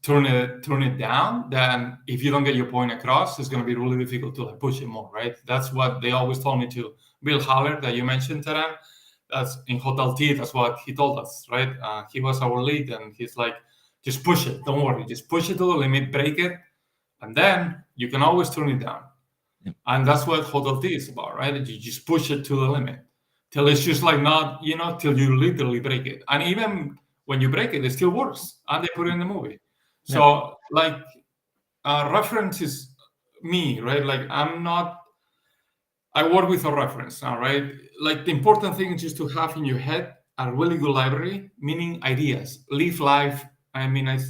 [SPEAKER 20] turn it down than if you don't get your point across. It's going to be really difficult to push it more, right? That's what they always told me to. Bill Haller, that you mentioned, Taryn, that's in Hotel T. That's what he told us, right? He was our lead, and he's like, just push it. Don't worry. Just push it to the limit, break it, and then you can always turn it down. And that's what Hotel T is about, right? You just push it to the limit till it's just like not, till you literally break it. And even when you break it, it still works. And they put it in the movie. So reference is me, right? Like I work with a reference now, right? Like the important thing is just to have in your head a really good library, meaning ideas, live life. I mean, I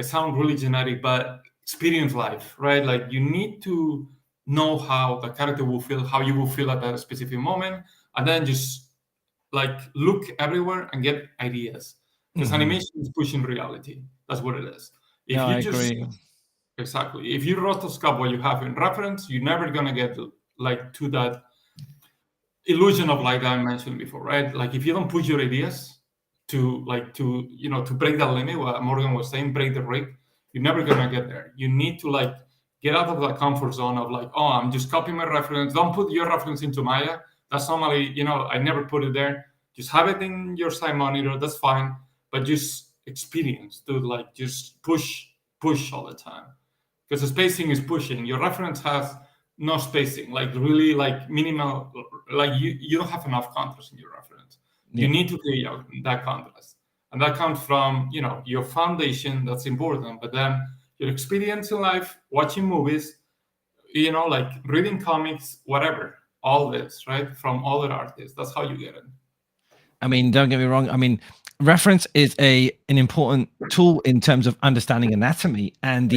[SPEAKER 20] sound really generic, but experience life, right? Like you need to know how the character will feel, how you will feel at that specific moment, and then just look everywhere and get ideas. Because animation is pushing reality. That's what it is. If
[SPEAKER 21] I agree.
[SPEAKER 20] Exactly. If you rotoscope what you have in reference, you're never gonna get to that illusion of I mentioned before, right? Like if you don't push your ideas to break that limit, what Morgan was saying, break the rig, you're never gonna get there. You need to get out of the comfort zone of I'm just copying my reference. Don't put your reference into Maya. That's normally, I never put it there. Just have it in your side monitor. That's fine. But just experience, dude. Just push all the time. Because the spacing is pushing. Your reference has no spacing. Really minimal. You don't have enough contrast in your reference.
[SPEAKER 21] Yeah.
[SPEAKER 20] You need to create that contrast. And that comes from, your foundation. That's important. But then your experience in life, watching movies, reading comics, whatever, all this, right? From other artists. That's how you get it.
[SPEAKER 21] I mean, don't get me wrong. I mean, reference is an important tool in terms of understanding anatomy. And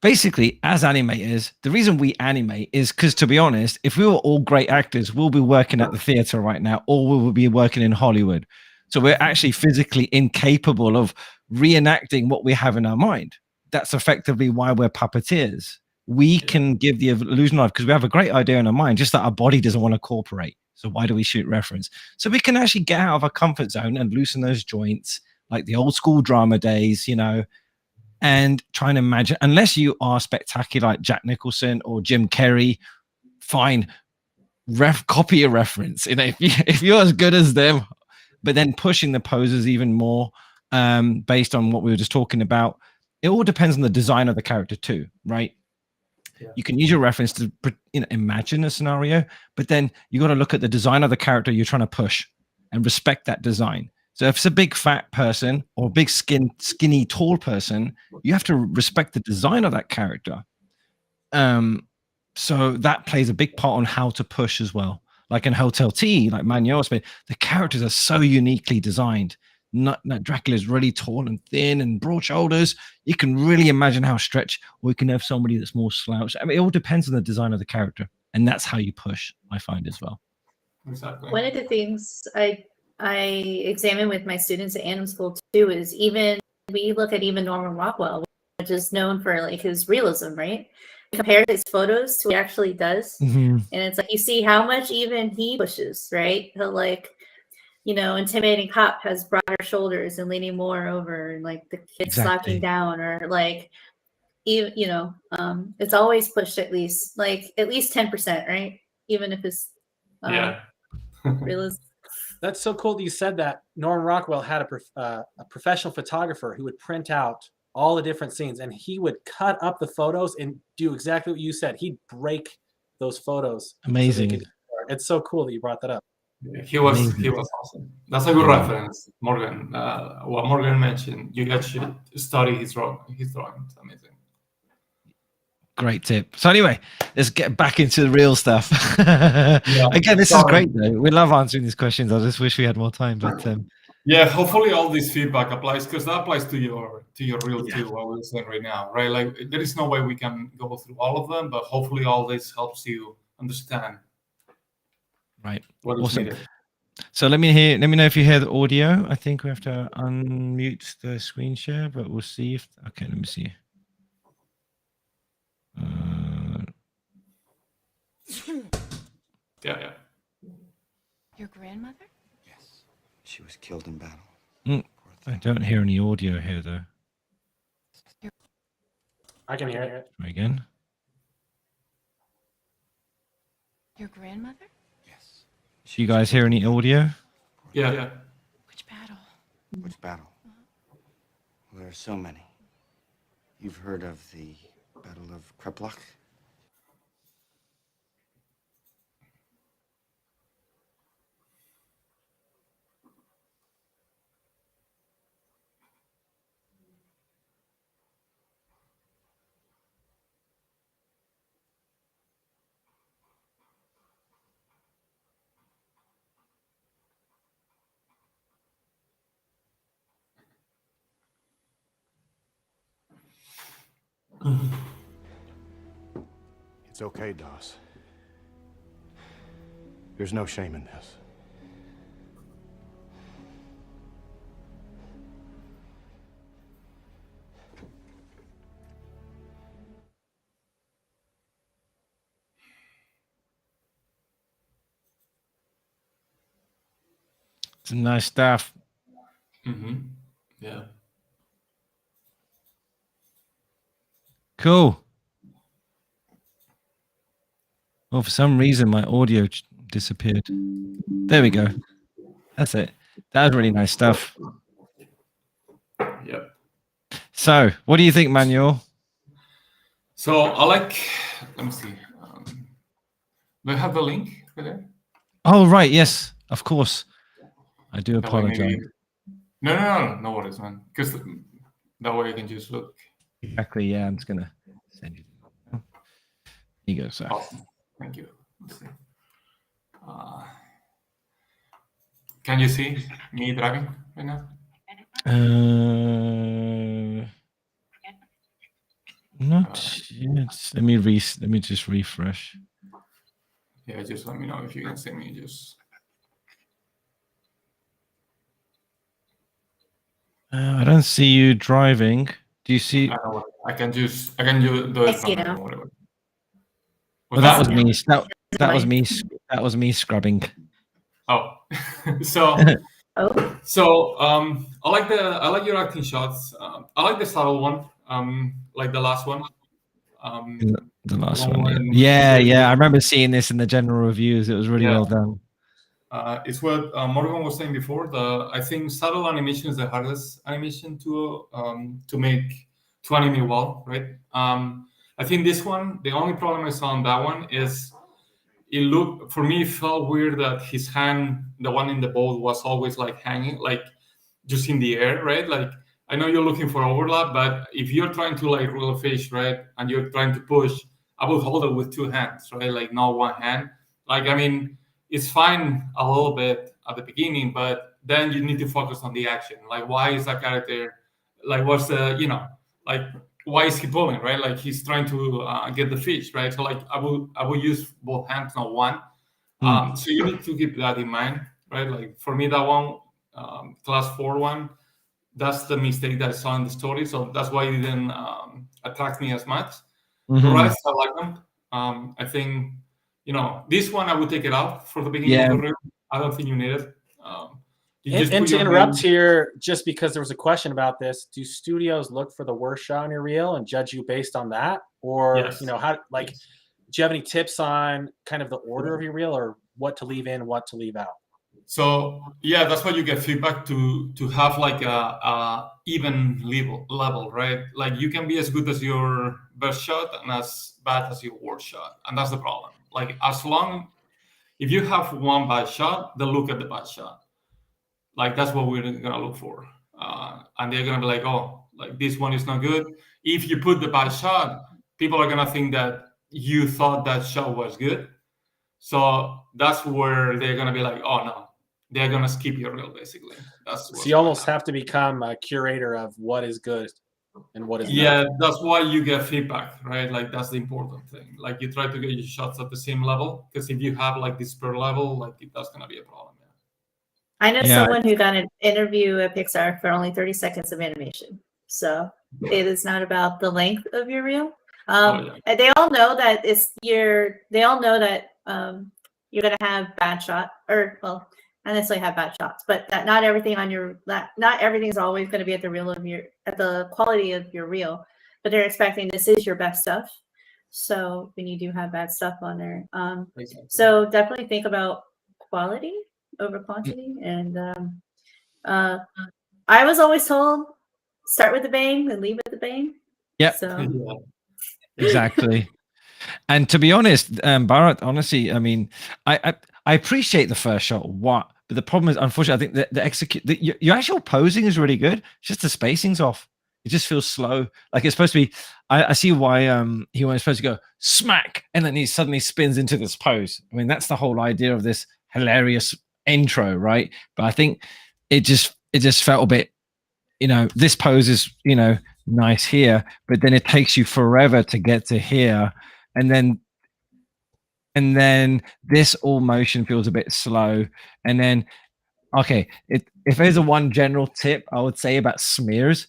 [SPEAKER 21] basically, as animators, the reason we animate is because, to be honest, if we were all great actors, we'll be working at the theater right now, or we will be working in Hollywood. So we're actually physically incapable of reenacting what we have in our mind. That's effectively why we're puppeteers. We can give the illusion of, because we have a great idea in our mind, just that our body doesn't want to cooperate. So why do we shoot reference? So we can actually get out of our comfort zone and loosen those joints, like the old school drama days, and try and imagine, unless you are spectacular like Jack Nicholson or Jim Carrey, fine, copy a reference. If you're as good as them, but then pushing the poses even more based on what we were just talking about. It all depends on the design of the character too, right? Yeah. You can use your reference to imagine a scenario, but then you got to look at the design of the character you're trying to push and respect that design. So if it's a big fat person or a big skinny tall person, you have to respect the design of that character. So that plays a big part on how to push as well. Like in Hotel T, like Manuel said, the characters are so uniquely designed. Not Dracula is really tall and thin and broad shoulders. You can really imagine how stretched, or you can have somebody that's more slouched. I mean, it all depends on the design of the character, and that's how you push, I find, as well.
[SPEAKER 20] Exactly.
[SPEAKER 22] One of the things I examine with my students at AnimSchool too is we look at Norman Rockwell, which is known for his realism, right? Compare his photos to what he actually does, and it's you see how much even he pushes, right? He'll intimidating cop has broader shoulders and leaning more over, and the kid slouching down, or it's always pushed at least 10%, right? Even if it's realism.
[SPEAKER 19] That's so cool that you said that. Norman Rockwell had a professional photographer who would print out all the different scenes, and he would cut up the photos and do exactly what you said. He'd break those photos. so they
[SPEAKER 21] Amazing.
[SPEAKER 19] could- it's so cool that you brought that up.
[SPEAKER 20] He was
[SPEAKER 21] Amazing.
[SPEAKER 20] awesome. That's a good reference, Morgan. What Morgan mentioned, you guys should study his drawings. Amazing.
[SPEAKER 21] Great tip. So anyway, let's get back into the real stuff. Again, this is great though. We love answering these questions. I just wish we had more time, but
[SPEAKER 20] Yeah, hopefully all this feedback applies, because that applies to your reel too, what we're saying right now, right? Like there is no way we can go through all of them, but hopefully all this helps you understand.
[SPEAKER 21] Right.
[SPEAKER 20] What is
[SPEAKER 21] Awesome.
[SPEAKER 20] needed.
[SPEAKER 21] So let me know if you hear the audio. I think we have to unmute the screen share, but we'll see if okay, let me see.
[SPEAKER 20] Yeah.
[SPEAKER 6] Your grandmother?
[SPEAKER 16] She was killed in battle.
[SPEAKER 21] I don't hear any audio here though.
[SPEAKER 19] I can hear it.
[SPEAKER 21] Try again.
[SPEAKER 6] Your grandmother?
[SPEAKER 21] Do you guys hear any audio?
[SPEAKER 20] Yeah.
[SPEAKER 6] Which battle?
[SPEAKER 16] Which battle? Well, there are so many. You've heard of the Battle of Kreplach?
[SPEAKER 13] It's okay, Doss. There's no shame in this.
[SPEAKER 21] Some nice stuff.
[SPEAKER 20] Yeah.
[SPEAKER 21] Cool. Well, for some reason, my audio disappeared. There we go. That's it. That was really nice stuff.
[SPEAKER 20] Yep.
[SPEAKER 21] So, what do you think, Manuel?
[SPEAKER 20] So I like. Let me see. Do I have the link right there?
[SPEAKER 21] Oh, right. Yes, of course. I do
[SPEAKER 20] That way
[SPEAKER 21] apologize.
[SPEAKER 20] maybe- No worries, man. Because that way you can just look.
[SPEAKER 21] Exactly. Yeah, I'm just gonna send you. Here you go, sir.
[SPEAKER 20] Awesome. Thank you. Let's see. Can you see me driving right now?
[SPEAKER 21] Not yet. Let me just refresh.
[SPEAKER 20] Yeah, just let me know if you can see me. Just.
[SPEAKER 21] I don't see you driving. Do you see?
[SPEAKER 20] I can do it
[SPEAKER 6] see
[SPEAKER 20] from
[SPEAKER 6] now.
[SPEAKER 20] whatever.
[SPEAKER 21] Well, that was me. That was me. That was me scrubbing.
[SPEAKER 20] Oh, so I like your acting shots. I like the subtle one. Like the last one.
[SPEAKER 21] The last
[SPEAKER 20] one
[SPEAKER 21] one.
[SPEAKER 20] when-
[SPEAKER 21] Yeah. I remember seeing this in the general reviews. It was really well done.
[SPEAKER 20] It's what Morgan was saying before. I think subtle animation is the hardest animation to animate well, right? I think this one, the only problem I saw on that one is it felt weird that his hand, the one in the boat, was always like hanging, like just in the air, right? Like I know you're looking for overlap, but if you're trying to like reel a fish, right, and you're trying to push, I would hold it with two hands, right? Like not one hand. Like I mean, it's fine a little bit at the beginning, but then you need to focus on the action. Like why is that character? Like what's the like why is he pulling, right? Like he's trying to get the fish, right? So like I would use both hands, not one. So you need to keep that in mind, right? Like for me, that one, class 4 one, that's the mistake that I saw in the story. So that's why it didn't attract me as much. The rest, I like them. I think, this one I would take it out for the beginning of the reel. I don't think you need it.
[SPEAKER 19] And to interrupt here, just because there was a question about this, do studios look for the worst shot on your reel and judge you based on that? Or,
[SPEAKER 20] Yes.
[SPEAKER 19] how, like, do you have any tips on kind of the order of your reel or what to leave in, what to leave out?
[SPEAKER 20] So yeah, that's why you get feedback to have like a even level, right? Like you can be as good as your best shot and as bad as your worst shot, and that's the problem, Like as long if you have one bad shot, they'll look at the bad shot. Like that's what we're gonna look for, and they're gonna be like, oh, like this one is not good. If you put the bad shot, people are gonna think that you thought that shot was good. So that's where they're gonna be like, oh no, they're gonna skip your reel basically. That's
[SPEAKER 19] So you almost have to become a curator of what is good and what is
[SPEAKER 20] yeah,
[SPEAKER 19] not.
[SPEAKER 20] that's why you get feedback, right? Like that's the important thing. Like you try to get your shots at the same level, because if you have like this per level, like that's gonna be a problem.
[SPEAKER 22] I know
[SPEAKER 20] Yeah.
[SPEAKER 22] someone who got an interview at Pixar for only 30 seconds of animation. So it is not about the length of your reel. And they all know that they all know that you're gonna have bad shot, or well, not necessarily have bad shots, but that not everything is always going to be at the quality of your reel. But they're expecting this is your best stuff. So when you do have bad stuff on there, so definitely think about quality over quantity. And I was always told start with the bang and leave with the bang.
[SPEAKER 21] Yep.
[SPEAKER 22] So
[SPEAKER 21] Exactly. And to be honest, Bharat, honestly, I mean, I appreciate the first shot. What? But the problem is, unfortunately, I think your actual posing is really good. It's just the spacing's off. It just feels slow. Like it's supposed to be. I see why he was supposed to go smack, and then he suddenly spins into this pose. I mean, that's the whole idea of this hilarious intro, right? But I think it just felt a bit. This pose is nice here, but then it takes you forever to get to here, and then this all motion feels a bit slow. And then, okay, if there's a one general tip I would say about smears,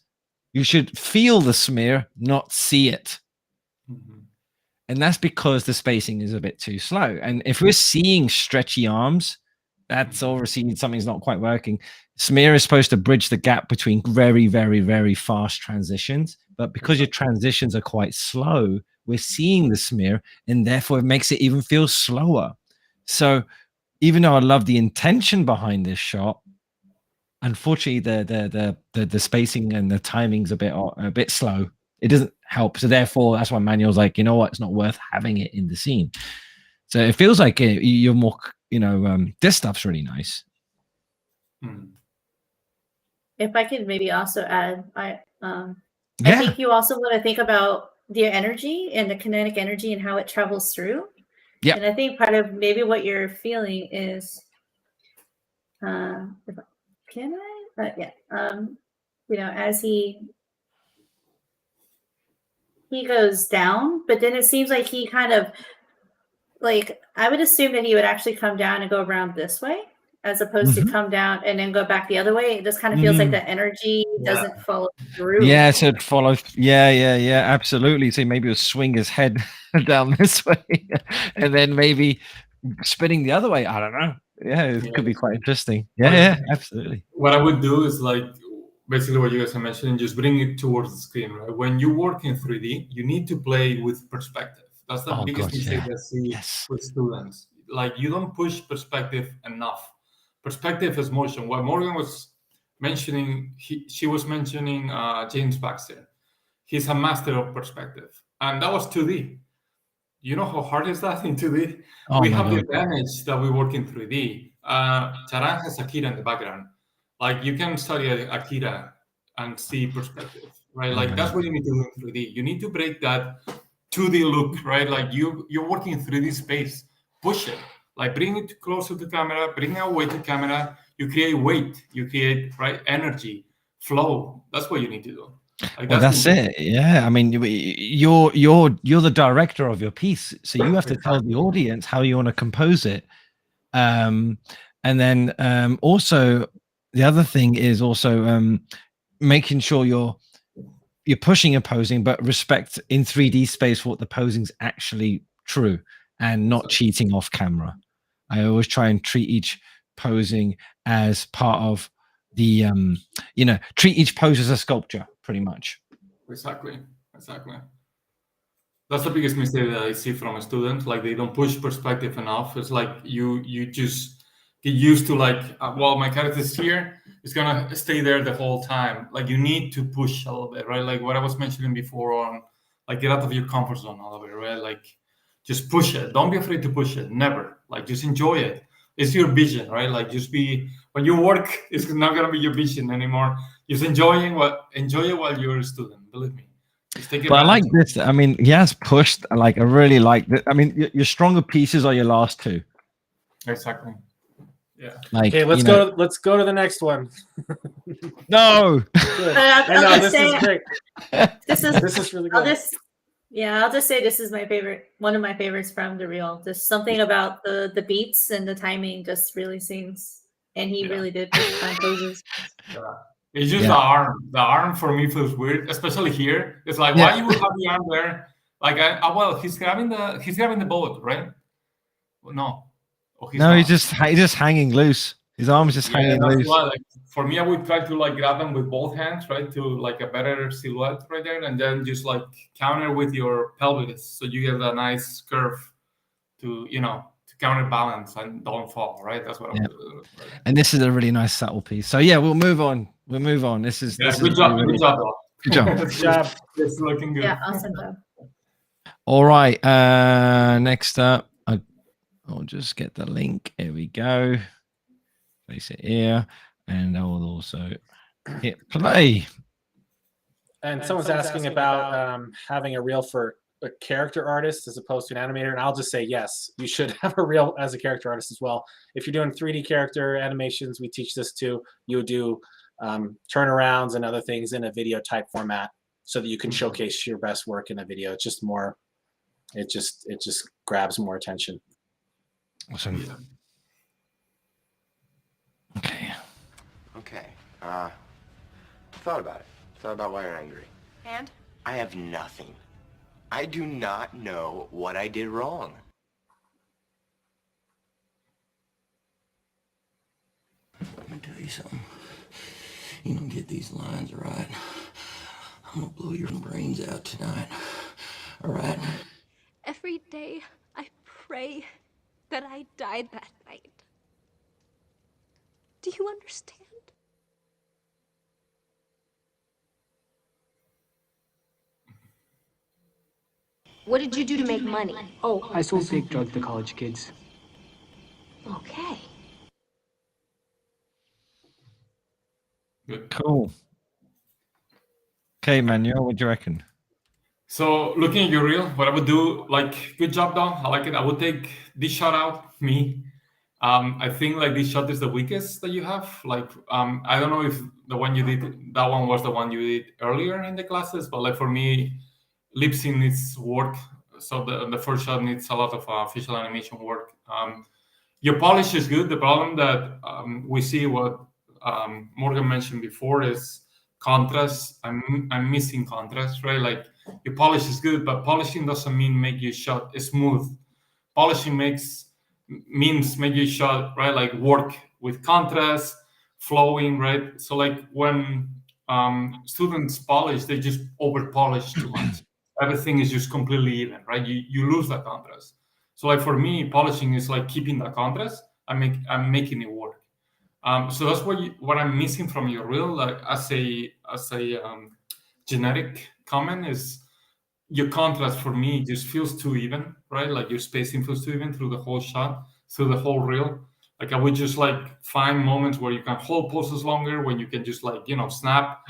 [SPEAKER 21] you should feel the smear, not see it. And that's because the spacing is a bit too slow. And if we're seeing stretchy arms, that's obviously something's not quite working. Smear is supposed to bridge the gap between very, very, very fast transitions. But because your transitions are quite slow, we're seeing the smear, and therefore it makes it even feel slower. So even though I love the intention behind this shot, unfortunately the spacing and the timing's a bit slow. It doesn't help. So therefore, that's why Manuel's like, you know what, it's not worth having it in the scene. So it feels like you're more, this stuff's really nice.
[SPEAKER 22] if I could maybe also add, I think you also want to think about the energy and the kinetic energy and how it travels through.
[SPEAKER 21] Yeah.
[SPEAKER 22] And I think part of maybe what you're feeling is, as he goes down, but then it seems like he kind of, like, I would assume that he would actually come down and go around this way, as opposed to come down and then go back the other way. It just kind of feels like the energy doesn't follow through.
[SPEAKER 21] Yeah, so it follows. Yeah, absolutely. So maybe he'll swing his head down this way and then maybe spinning the other way. I don't know. Yeah, it could be quite interesting. Yeah, absolutely.
[SPEAKER 20] What I would do is, like, basically what you guys are mentioning, just bring it towards the screen, right? When you work in 3D, you need to play with perspective. That's the biggest mistake I see with students. Like, you don't push perspective enough. Perspective is motion. What Morgan was mentioning, she was mentioning James Baxter. He's a master of perspective. And that was 2D. You know how hard is that in 2D? We have the advantage that we work in 3D. Charan has Akira in the background. Like, you can study Akira and see perspective, right? Like, that's what you need to do in 3D. You need to break that 2D look, right? Like, you're working in 3D space. Push it. Like, bring it closer to camera, bring out weight to camera. You create weight. You create, right, energy, flow. That's what you need to do. Like,
[SPEAKER 21] Well, that's it. Yeah, I mean, you're the director of your piece, so you have to tell the audience how you want to compose it. And then also the other thing is also making sure you're pushing and posing, but respect in 3D space what the posing's actually true and not cheating off camera. I always try and treat each posing as part of the treat each pose as a sculpture, pretty much.
[SPEAKER 20] Exactly. That's the biggest mistake that I see from a student. Like, they don't push perspective enough. It's like you just get used to, like, well, my character is here, it's gonna stay there the whole time. Like, you need to push a little bit, right? Like what I was mentioning before on, like, get out of your comfort zone a little bit, right? Like, just push it. Don't be afraid to push it. Never. Like, just enjoy it. It's your vision, right? Like, just be, when you work, it's not gonna be your vision anymore. Just enjoy it while you're a student. Believe me. Just take it.
[SPEAKER 21] But I like this. I mean, he has pushed. Like, I really like that. I mean, your stronger pieces are your last two.
[SPEAKER 20] Exactly. Yeah.
[SPEAKER 21] Like,
[SPEAKER 19] okay, let's go. Let's go to the next one.
[SPEAKER 21] No.
[SPEAKER 19] I know this is great.
[SPEAKER 22] This is
[SPEAKER 19] really good.
[SPEAKER 22] I'll just say this is my favorite. One of my favorites from the reel. Just something about the beats and the timing just really sings, and he really did put time poses.
[SPEAKER 20] Yeah. It's just the arm. The arm for me feels weird, especially here. It's like, why you would have the arm there? Like, well, he's grabbing the boat, right? No.
[SPEAKER 21] He's just hanging loose. His arm's just hanging loose.
[SPEAKER 20] Why, like, for me, I would try to like grab them with both hands, right, to like a better silhouette right there, and then just like counter with your pelvis, so you get a nice curve to counterbalance and don't fall, right? That's what I'm doing. Right?
[SPEAKER 21] And this is a really nice subtle piece. So yeah, we'll move on. This is
[SPEAKER 20] good job.
[SPEAKER 21] Really,
[SPEAKER 20] good job.
[SPEAKER 21] Good job.
[SPEAKER 20] Good job. It's looking good.
[SPEAKER 22] Yeah, awesome job.
[SPEAKER 21] All right. Next up, I'll just get the link. Here we go. Place it here, and I will also hit play.
[SPEAKER 19] And someone's asking about having a reel for a character artist as opposed to an animator, and I'll just say yes, you should have a reel as a character artist as well. If you're doing 3D character animations, we teach this too. You do turnarounds and other things in a video type format so that you can showcase your best work in a video. It's just more, it just grabs more attention.
[SPEAKER 21] Awesome.
[SPEAKER 16] Okay. Thought about it. Thought about why you're angry.
[SPEAKER 9] And?
[SPEAKER 16] I have nothing. I do not know what I did wrong.
[SPEAKER 3] I'm gonna tell you something. You don't get these lines right, I'm gonna blow your brains out tonight. All right?
[SPEAKER 9] Every day I pray that I died that night. Do you understand?
[SPEAKER 8] What did you do to make money?
[SPEAKER 10] Oh, I sold fake drugs to college kids.
[SPEAKER 8] Okay.
[SPEAKER 20] Good.
[SPEAKER 21] Cool. Okay, Manuel, what do you reckon?
[SPEAKER 20] So looking at your reel, what I would do, like, good job, Don. I like it. I would take this shot out, me. I think like this shot is the weakest that you have. Like, I don't know if the one you did, that one was the one you did earlier in the classes, but like for me, lip sync needs work. So the first shot needs a lot of facial animation work. Your polish is good. The problem that we see, what Morgan mentioned before, is contrast. I'm missing contrast, right? Like, your polish is good, but polishing doesn't mean make your shot smooth. Polishing means make your shot, right, like work with contrast, flowing, right? So like when students polish, they just over polish too much. Everything is just completely even, right? You lose that contrast. So like for me, polishing is like keeping that contrast. I'm making it work. So that's what I'm missing from your reel, like as a generic comment, is your contrast for me just feels too even, right? Like your spacing feels too even through the whole shot, through the whole reel. Like I would just like find moments where you can hold poses longer, when you can just like, snap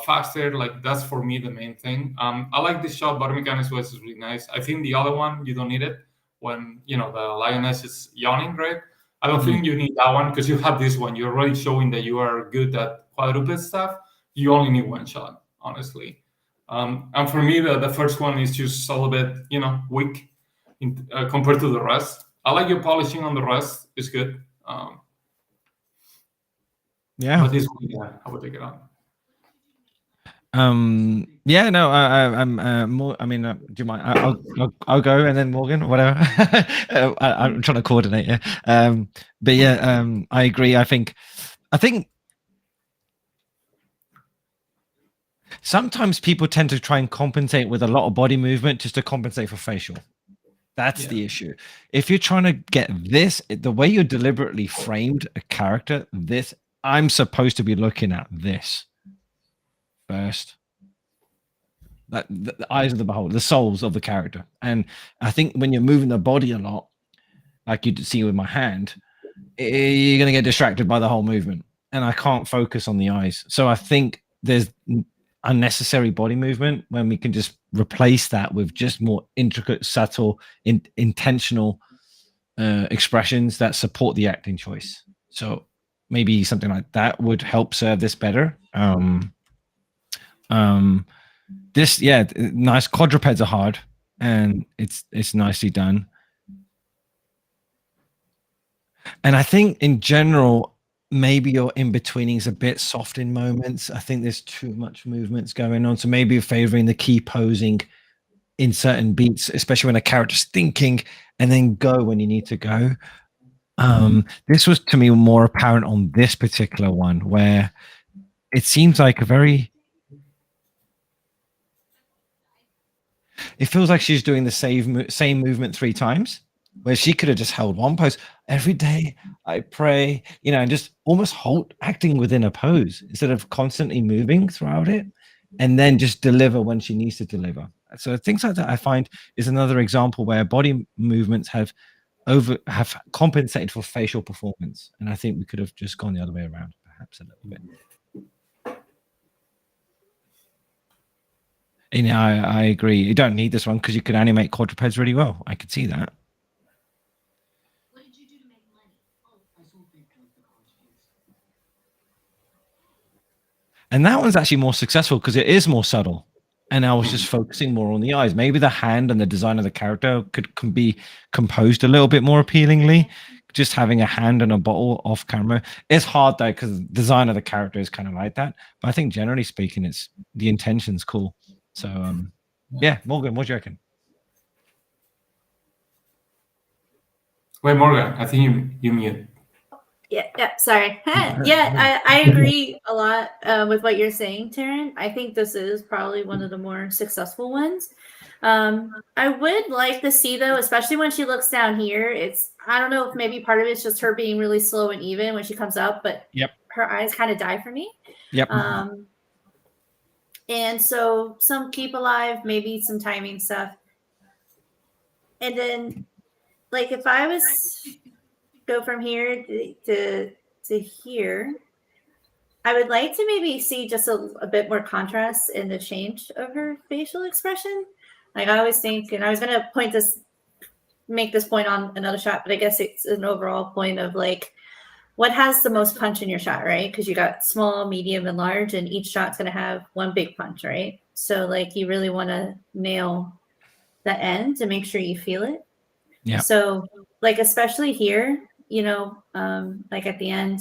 [SPEAKER 20] faster. Like that's for me the main thing. I like this shot. Body mechanics wise is really nice. I think the other one, you don't need it when, the lioness is yawning, right? I don't think you need that one because you have this one. You're already showing that you are good at quadruped stuff. You only need one shot, honestly. And for me, the first one is just a little bit, weak compared to the rest. I like your polishing on the rest. It's good.
[SPEAKER 21] Yeah.
[SPEAKER 20] But this one, yeah, I would take it on.
[SPEAKER 21] Yeah, no, I'm more. I mean, do you mind? I'll go, and then Morgan, whatever. I'm trying to coordinate. Yeah. But yeah, I agree. I think sometimes people tend to try and compensate with a lot of body movement just to compensate for facial. That's the issue. If you're trying to get this, the way you're deliberately framed a character, this, I'm supposed to be looking at this first. like the eyes of the beholder, the souls of the character. And I think when you're moving the body a lot, like you see with my hand, you're going to get distracted by the whole movement, and I can't focus on the eyes. So I think there's unnecessary body movement when we can just replace that with just more intricate, subtle, intentional expressions that support the acting choice. So maybe something like that would help serve this better. This, yeah, nice. Quadrupeds are hard, and it's nicely done. And I think in general, maybe your in-betweening's a bit soft in moments. I think there's too much movements going on. So maybe you're favoring the key posing in certain beats, especially when a character's thinking, and then go when you need to go. This was to me more apparent on this particular one, where it seems like it feels like she's doing the same movement 3 times, where she could have just held one pose. Every day I pray, and just almost acting within a pose instead of constantly moving throughout it, and then just deliver when she needs to deliver. So things like that I find is another example where body movements have compensated for facial performance. And I think we could have just gone the other way around, perhaps a little bit. And I agree. You don't need this one because you can animate quadrupeds really well. I could see that. And that one's actually more successful because it is more subtle. And I was just focusing more on the eyes. Maybe the hand and the design of the character can be composed a little bit more appealingly. Just having a hand and a bottle off camera. It's hard though, because the design of the character is kind of like that. But I think generally speaking, the intention's cool. So yeah, Morgan, what do you reckon?
[SPEAKER 20] Wait, Morgan, I think you mute.
[SPEAKER 22] Yeah, sorry. Yeah, I agree a lot with what you're saying, Taryn. I think this is probably one of the more successful ones. I would like to see, though, especially when she looks down here, I don't know if maybe part of it's just her being really slow and even when she comes up, but her eyes kind of die for me.
[SPEAKER 21] Yep.
[SPEAKER 22] And so some keep alive, maybe some timing stuff. And then, like, if I was go from here to here, I would like to maybe see just a bit more contrast in the change of her facial expression. Like I always think, and I was going to make this point on another shot, but I guess it's an overall point of like, what has the most punch in your shot, right? Because you got small, medium, and large, and each shot's going to have one big punch, right? So like you really want to nail the end to make sure you feel it.
[SPEAKER 21] Yeah.
[SPEAKER 22] So like, especially here, like at the end,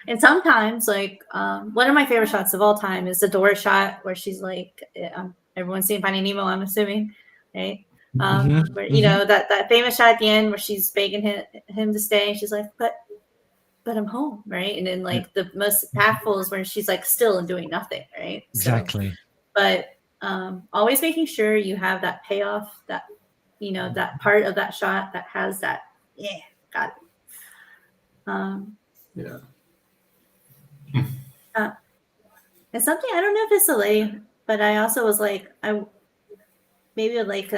[SPEAKER 22] and sometimes like one of my favorite shots of all time is the door shot where she's like, everyone's seen Finding Nemo, I'm assuming, right? Where that famous shot at the end where she's begging him to stay. She's like, but I'm home, right? And then like the most impactful is when she's like still and doing nothing, right?
[SPEAKER 21] Exactly.
[SPEAKER 22] So, but always making sure you have that payoff, that that part of that shot that has that, got it. And something, I don't know if it's delay, but I also was like, I maybe would like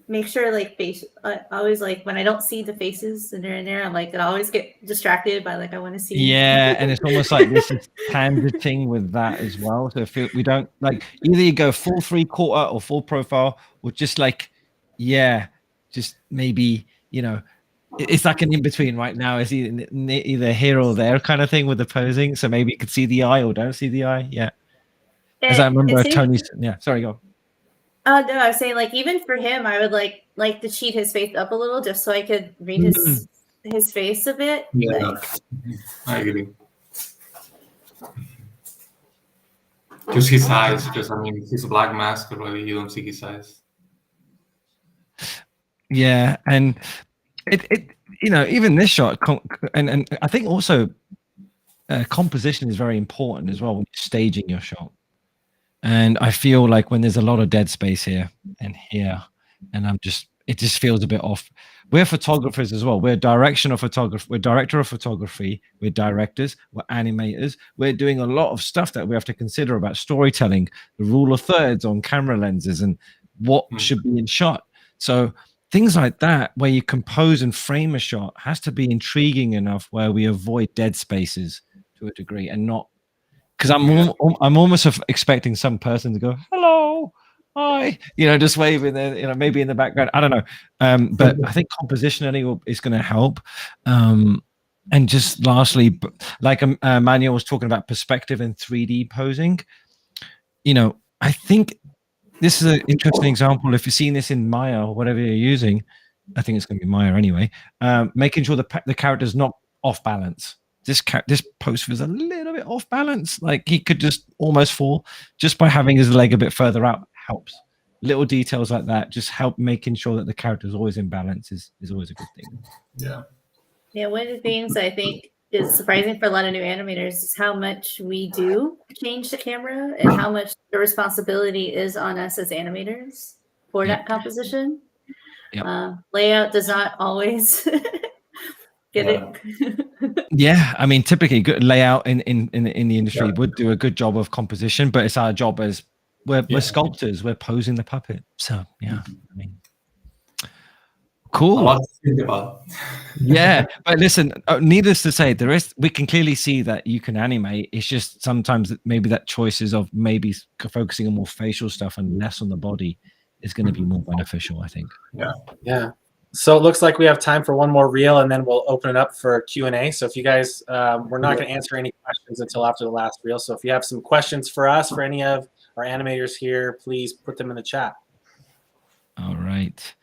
[SPEAKER 22] make sure like face. I always like when I don't see the faces and they're in there, I'm like, I always get distracted by like I want to see.
[SPEAKER 21] Yeah, and it's almost like this is transiting with that as well. So if we don't like either you go full 3/4 or full profile, or just like, just maybe it's like an in between right now. It's either here or there kind of thing with the posing. So maybe you could see the eye or don't see the eye. Yeah. As I remember Tony's. Yeah. Sorry, go.
[SPEAKER 22] No, I was saying like even for him, I would like to cheat his face up a little just so I could read his face a bit.
[SPEAKER 20] Yeah,
[SPEAKER 22] like,
[SPEAKER 20] I agree. Just his eyes. Just he's a black mask already. You don't see his eyes.
[SPEAKER 21] Yeah, and it even this shot, and I think also composition is very important as well when you're staging your shot. And I feel like when there's a lot of dead space here and here, and I'm just it just feels a bit off. We're photographers as well. We're director of photography. We're directors. We're animators. We're doing a lot of stuff that we have to consider about storytelling, the rule of thirds on camera lenses, and what should be in shot. So things like that, where you compose and frame a shot, has to be intriguing enough where we avoid dead spaces to a degree, and not because I'm almost expecting some person to go, "Hello, hi," just waving there, maybe in the background. I don't know. But I think compositionally is going to help. And just lastly, like Manuel was talking about perspective and 3D posing. I think this is an interesting example. If you're seeing this in Maya or whatever you're using, I think it's going to be Maya anyway. Making sure the character's not off balance. This post was a little bit off balance. Like he could just almost fall. Just by having his leg a bit further out helps. Little details like that just help making sure that the character is always in balance is always a good thing.
[SPEAKER 22] Yeah. Yeah, one of the things I think is surprising for a lot of new animators is how much we do change the camera and how much the responsibility is on us as animators for that composition. Layout does not always get it.
[SPEAKER 21] Yeah, I mean, typically good layout in the industry would do a good job of composition, but it's our job as we're sculptors. We're posing the puppet. So yeah, I mean, cool.
[SPEAKER 20] A lot to think about.
[SPEAKER 21] Yeah, but listen, needless to say, we can clearly see that you can animate. It's just sometimes maybe that choices of maybe focusing on more facial stuff and less on the body is going to be more beneficial, I think.
[SPEAKER 19] Yeah. So it looks like we have time for one more reel, and then we'll open it up for Q&A. So if you guys, we're not going to answer any questions until after the last reel. So if you have some questions for us, for any of our animators here, please put them in the chat.
[SPEAKER 21] All right.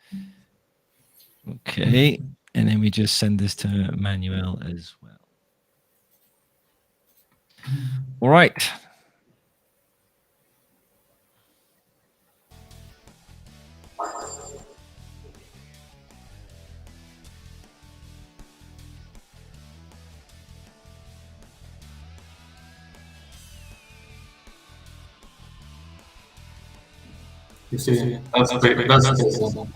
[SPEAKER 21] Okay. And then we just send this to Manuel as well. All right.
[SPEAKER 20] You see, that's great. That's awesome.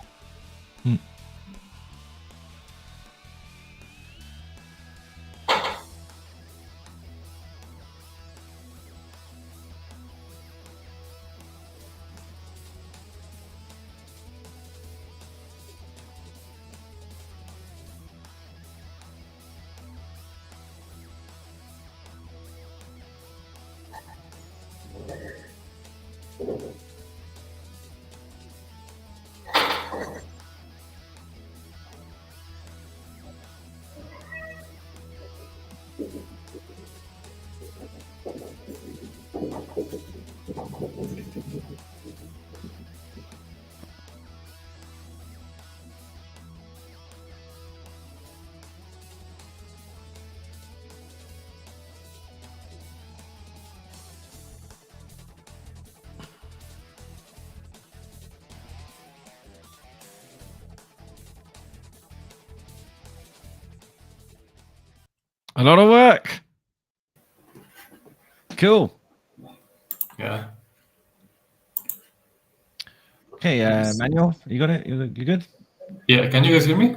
[SPEAKER 21] A lot of work. Cool.
[SPEAKER 20] Yeah.
[SPEAKER 21] Okay, Manuel, you got it? You good?
[SPEAKER 20] Yeah, can you guys hear me?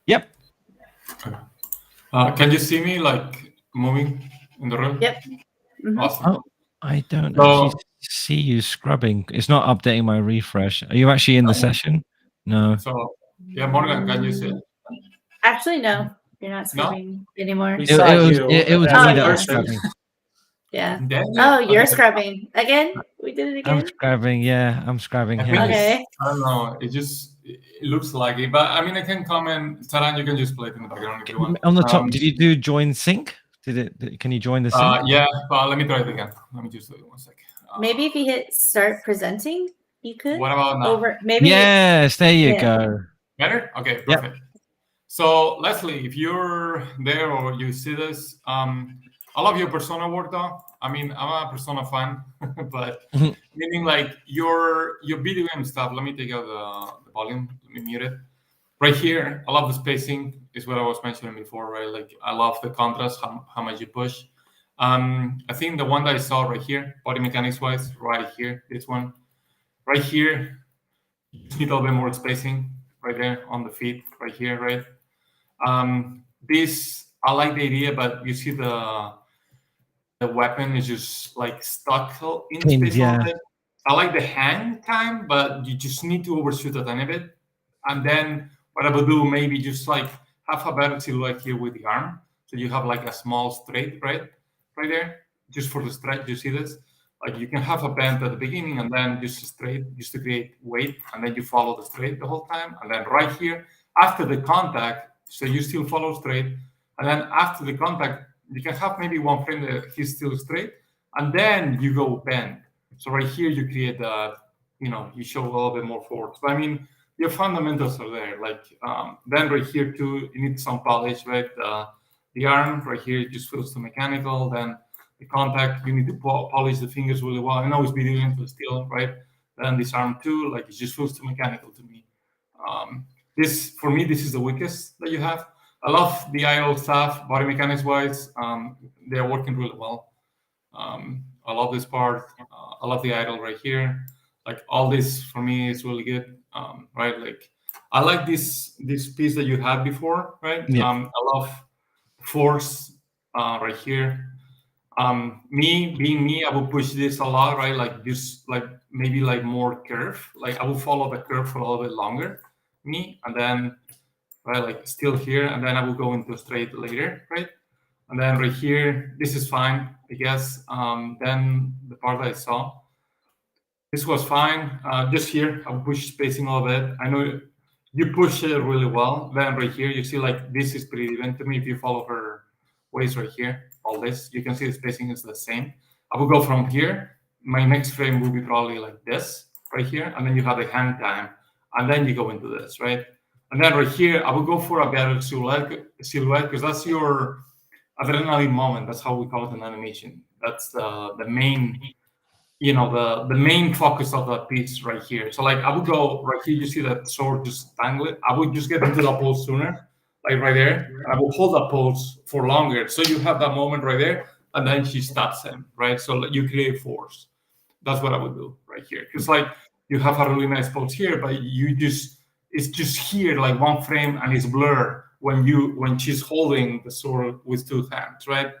[SPEAKER 21] Yep.
[SPEAKER 20] Can you see me like moving in the room?
[SPEAKER 22] Yep.
[SPEAKER 20] Awesome.
[SPEAKER 21] Oh, I don't actually see you scrubbing. It's not updating my refresh. Are you actually in the session? No.
[SPEAKER 20] So, yeah, Morgan, can you see it?
[SPEAKER 22] Actually, no. You're not scrubbing anymore.
[SPEAKER 21] It was me that was scrubbing.
[SPEAKER 22] Yeah. Oh, you're scrubbing. Again? We did it again?
[SPEAKER 21] I'm scrubbing, yeah. I'm scrubbing here.
[SPEAKER 22] Okay.
[SPEAKER 20] I don't know. It looks like it. But I mean, I can comment. Taran, you can just play it in the background if you want.
[SPEAKER 21] On the top, did you do join sync? Can you join the sync?
[SPEAKER 20] Yeah, but let me try it again. Let me just do it 1 second.
[SPEAKER 22] Maybe if you hit start presenting, you could.
[SPEAKER 20] What about now?
[SPEAKER 21] Yes, there you go.
[SPEAKER 20] Better? Okay, perfect. Yep. So, Leslie, if you're there or you see this, I love your Persona work, though. I mean, I'm a Persona fan, but meaning like your video game stuff. Let me take out the volume. Let me mute it. Right here, I love the spacing. Is what I was mentioning before, right? Like I love the contrast, how much you push. I think the one that I saw right here, body mechanics wise, right here, this one, right here, Just need a little bit more spacing right there on the feet, right here, right? This, I like the idea, but you see the weapon is just like stuck in
[SPEAKER 21] Pins,
[SPEAKER 20] space a little
[SPEAKER 21] yeah.
[SPEAKER 20] bit. I like the hang time, but you just need to overshoot a tiny bit. And then what I would do, maybe just like have a better silhouette here with the arm. So you have like a small straight, right there, just for the stretch. You see this? Like you can have a bend at the beginning and then just straight, just to create weight, and then you follow the straight the whole time. And then right here, after the contact, so you still follow straight. And then after the contact, you can have maybe one frame that he's still straight, and then you go bend. So right here, you create that, you show a little bit more force. But I mean, your fundamentals are there. Like then right here too, you need some polish, right? The arm right here just feels too mechanical. Then the contact, you need to polish the fingers really well. I know it's video into steel, right? Then this arm too, like it just feels too mechanical to me. This, for me, this is the weakest that you have. I love the idle stuff, body mechanics wise. They are working really well. I love this part. I love the idle right here. Like all this for me is really good, right? Like I like this piece that you had before, right?
[SPEAKER 21] Yeah.
[SPEAKER 20] I love force right here. Me being me, I would push this a lot, right? Like just like maybe like more curve. Like I would follow the curve for a little bit longer, me, and then right, like still here, and then I will go into straight later, right? And then right here, this is fine, I guess. Then the part that I saw, this was fine. Just here, I'll push spacing a little bit. I know you push it really well. Then right here, you see like this is pretty even to me. If you follow her ways right here, all this, you can see the spacing is the same. I will go from here. My next frame will be probably like this right here, and then you have the hang time, and then you go into this, right? And then right here, I will go for a better silhouette because that's your adrenaline moment. That's how we call it in animation. That's the main, the main focus of that piece right here. So like I would go right here, you see that sword just tangle it. I would just get into the pose sooner, like right there. And I will hold that pose for longer. So you have that moment right there, and then she stops him, right? So you create force. That's what I would do right here. Because like you have a really nice pose here, but it's just here like one frame and it's blurred when she's holding the sword with two hands, right?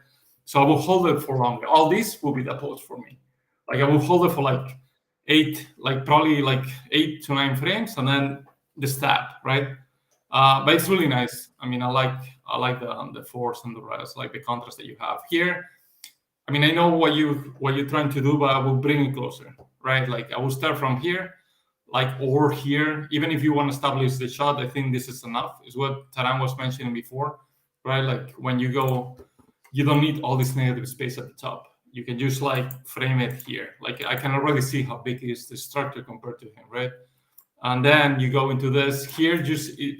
[SPEAKER 20] So I will hold it for longer. All this will be the pose for me. Like I will hold it for probably 8 to 9 frames, and then the stab, right? But it's really nice. I mean, I like the force and the rest, like the contrast that you have here. I mean, I know what you're trying to do, but I will bring it closer, right? Like I will start from here, or here. Even if you want to establish the shot, I think this is enough. Is what Taran was mentioning before, right? Like when you go, you don't need all this negative space at the top. You can just frame it here. Like I can already see how big is the structure compared to him, right? And then you go into this here.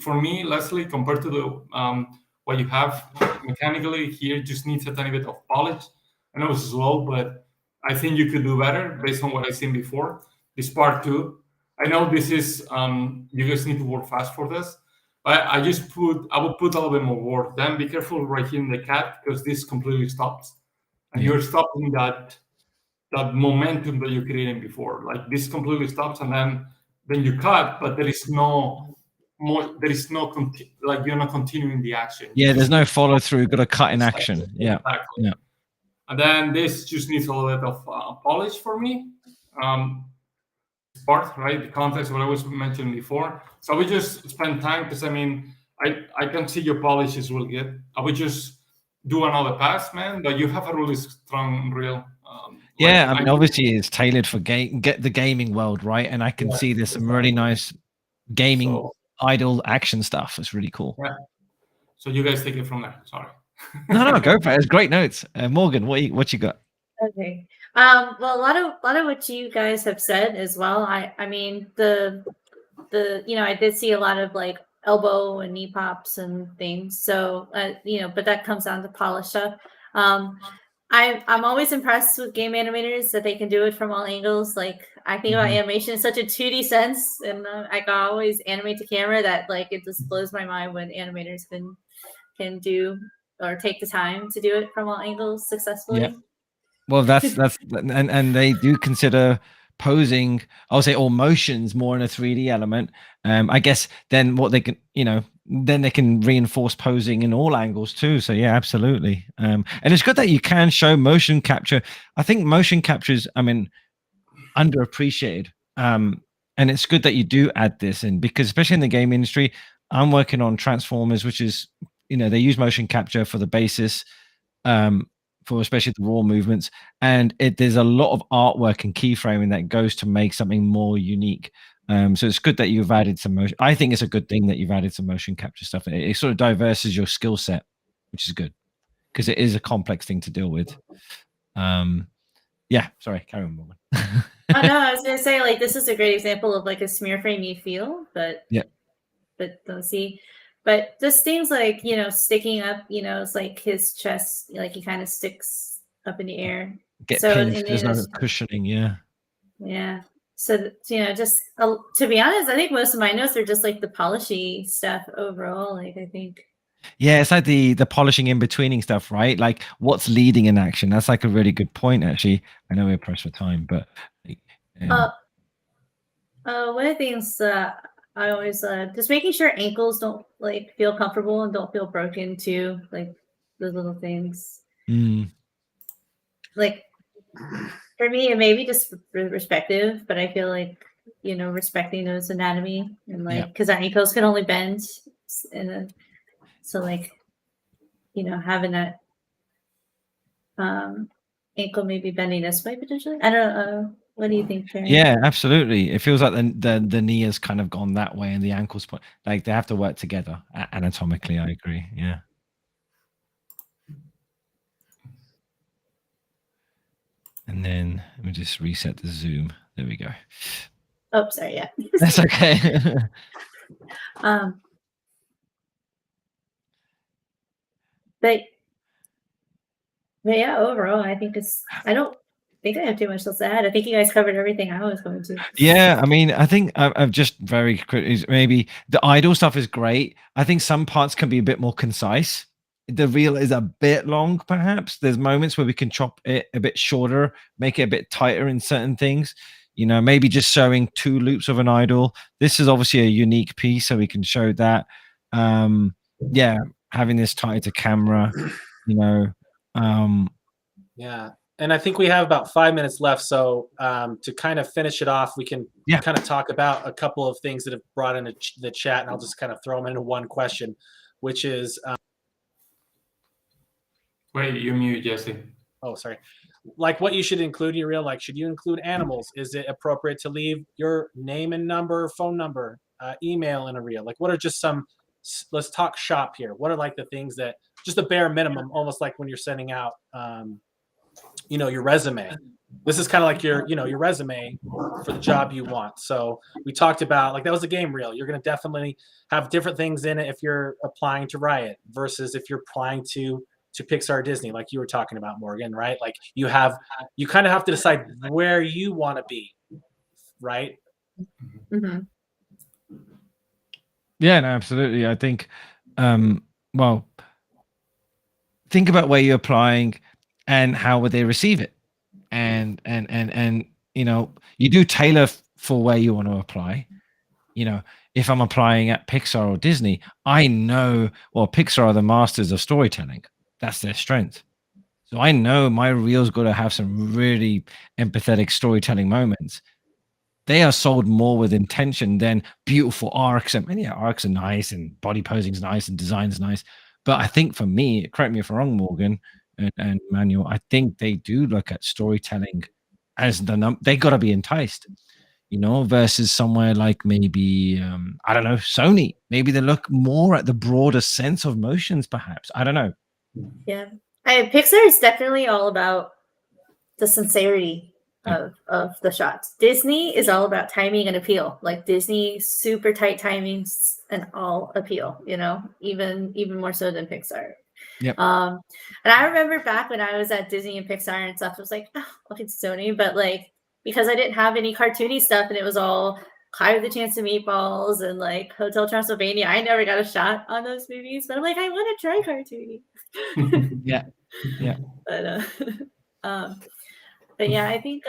[SPEAKER 20] For me, Leslie, compared to the what you have mechanically here, just needs a tiny bit of polish. I know it's slow, but I think you could do better based on what I've seen before. This part too. I know this is you guys need to work fast for this. But I would put a little bit more work. Then be careful right here in the cat because this completely stops. And you're stopping that momentum that you're creating before. Like this completely stops, and then you cut, but there is no more. There is no you're not continuing the action.
[SPEAKER 21] Yeah, there's no follow through. Got to cut in action. Yeah,
[SPEAKER 20] exactly.
[SPEAKER 21] Yeah.
[SPEAKER 20] And then this just needs a little bit of polish for me. Part right, the context what I was mentioning before. So we just spend time because I mean I can see your polish is really good. I would just do another pass, man. But you have a really strong reel.
[SPEAKER 21] Yeah, I mean, obviously it's tailored for get the gaming world, right? And I can see there's some really nice gaming idle action stuff. It's really cool.
[SPEAKER 20] Yeah. So you guys take it from there. Sorry.
[SPEAKER 21] No, go for it. It's great notes. Morgan, what you got?
[SPEAKER 22] Okay. Well, a lot of what you guys have said as well. I mean the I did see a lot of elbow and knee pops and things. So but that comes down to polish stuff. I'm always impressed with game animators that they can do it from all angles. Like I think about animation in such a 2D sense, and I can always animate to camera that it just blows my mind when animators can do or take the time to do it from all angles successfully.
[SPEAKER 21] Yeah. Well, that's and they do consider posing, I'll say, or motions more in a 3D element, I guess then what they can, then they can reinforce posing in all angles too. So yeah, absolutely. And it's good that you can show motion capture. I think motion capture is, underappreciated. And it's good that you do add this in, because especially in the game industry, I'm working on Transformers, which is, they use motion capture for the basis, for especially the raw movements, and there's a lot of artwork and keyframing that goes to make something more unique. So it's good that you've added some motion. I think it's a good thing that you've added some motion capture stuff. It sort of diverses your skill set, which is good, because it is a complex thing to deal with. Yeah, sorry, carry on, Morgan.
[SPEAKER 22] Oh no, I was gonna say, like, this is a great example of like a smear framey feel, but don't see. But just things like, sticking up, it's like his chest, like he kind of sticks up in the air.
[SPEAKER 21] Get
[SPEAKER 22] so
[SPEAKER 21] pinned, there's no cushioning, yeah.
[SPEAKER 22] Yeah. So, just to be honest, I think most of my notes are just like the polishy stuff overall. Like, I think.
[SPEAKER 21] Yeah, it's like the polishing in betweening stuff, right? Like what's leading in action. That's like a really good point, actually. I know we're pressed for time, but.
[SPEAKER 22] One of the things I always just making sure ankles don't like feel comfortable and don't feel broken too, like those little things. Like for me, it may be just respective, but I feel like respecting those anatomy and like because our ankles can only bend, and so like having that ankle maybe bending this way potentially. I don't know. What do you think, Sharon?
[SPEAKER 21] Yeah, absolutely. It feels like the knee has kind of gone that way and the ankles, like they have to work together anatomically. I agree. Yeah. And then let me just reset the zoom. There we go.
[SPEAKER 22] Oh, sorry. Yeah.
[SPEAKER 21] That's okay.
[SPEAKER 22] But yeah, overall, I think I don't think I have too much else to add. I think you guys covered everything I was going to.
[SPEAKER 21] Yeah, I think I've just very critical. Maybe the idle stuff is great. I think some parts can be a bit more concise. The reel is a bit long, perhaps. There's moments where we can chop it a bit shorter, make it a bit tighter in certain things. Maybe just showing 2 loops of an idle. This is obviously a unique piece, so we can show that. Yeah, having this tied to camera,
[SPEAKER 19] Yeah. And I think we have about 5 minutes left. So to kind of finish it off, we can kind of talk about a couple of things that have brought into the chat, and I'll just kind of throw them into one question, which is...
[SPEAKER 20] Wait, you mute, Jesse.
[SPEAKER 19] Oh, sorry. Like what you should include in your reel, like should you include animals? Is it appropriate to leave your name and number, phone number, email in a reel? Like what are just some... Let's talk shop here. What are like the things that... Just the bare minimum, almost like when you're sending out... your resume. This is kind of like your resume for the job you want. So we talked about, like, that was a game reel. You're going to definitely have different things in it if you're applying to Riot versus if you're applying to Pixar, Disney, like you were talking about, Morgan, right? Like you kind of have to decide where you want to be, right?
[SPEAKER 22] Mm-hmm.
[SPEAKER 21] Yeah, no, absolutely. I think, well, think about where you're applying and how would they receive it, and you do tailor for where you want to apply. If I'm applying at Pixar or Disney, I know, well, Pixar are the masters of storytelling. That's their strength. So I know my reel's got to have some really empathetic storytelling moments. They are sold more with intention than beautiful arcs. And yeah, arcs are nice and body posing's nice and design's nice. But I think for me, correct me if I'm wrong, Morgan and Manuel, I think they do look at storytelling as they got to be enticed, versus somewhere like maybe, I don't know, Sony. Maybe they look more at the broader sense of motions, perhaps. I don't know.
[SPEAKER 22] Yeah. Pixar is definitely all about the sincerity of the shots. Disney is all about timing and appeal. Like Disney, super tight timings and all appeal, even more so than Pixar.
[SPEAKER 21] Yep.
[SPEAKER 22] And I remember back when I was at Disney and Pixar and stuff, I was like, oh, look, it's Sony. But like, because I didn't have any cartoony stuff and it was all High with the Chance of Meatballs and like Hotel Transylvania, I never got a shot on those movies. But I'm like, I want to try cartoony.
[SPEAKER 21] Yeah.
[SPEAKER 22] But yeah, I think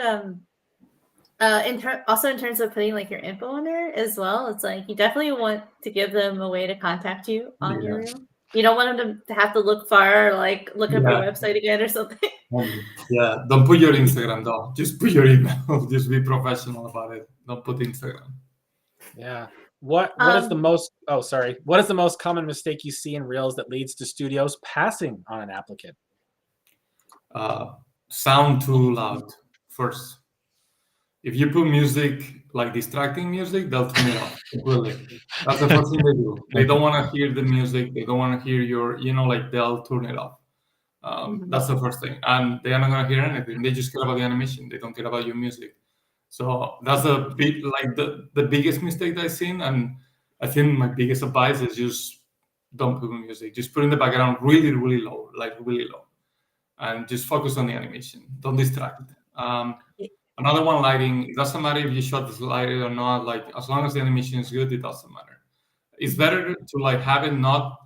[SPEAKER 22] Also in terms of putting like your info in there as well, it's like you definitely want to give them a way to contact you on your reel. You don't want them to have to look far, or like look up your website again or something.
[SPEAKER 20] Yeah, don't put your Instagram though. Just put your email. Just be professional about it. Don't put Instagram.
[SPEAKER 19] Yeah. What is the most? Oh, sorry. What is the most common mistake you see in reels that leads to studios passing on an applicant?
[SPEAKER 20] Sound too loud first. If you put music, like distracting music, they'll turn it off completely. That's the first thing they do. They don't want to hear the music. They don't want to hear your, like they'll turn it off. That's the first thing. And they are not going to hear anything. They just care about the animation. They don't care about your music. So that's the big, like the biggest mistake that I've seen. And I think my biggest advice is just don't put music. Just put in the background really, really low, like really low. And just focus on the animation. Don't distract. Another one, lighting. It doesn't matter if you shot this lighting or not. Like as long as the animation is good, it doesn't matter. It's better to like have it not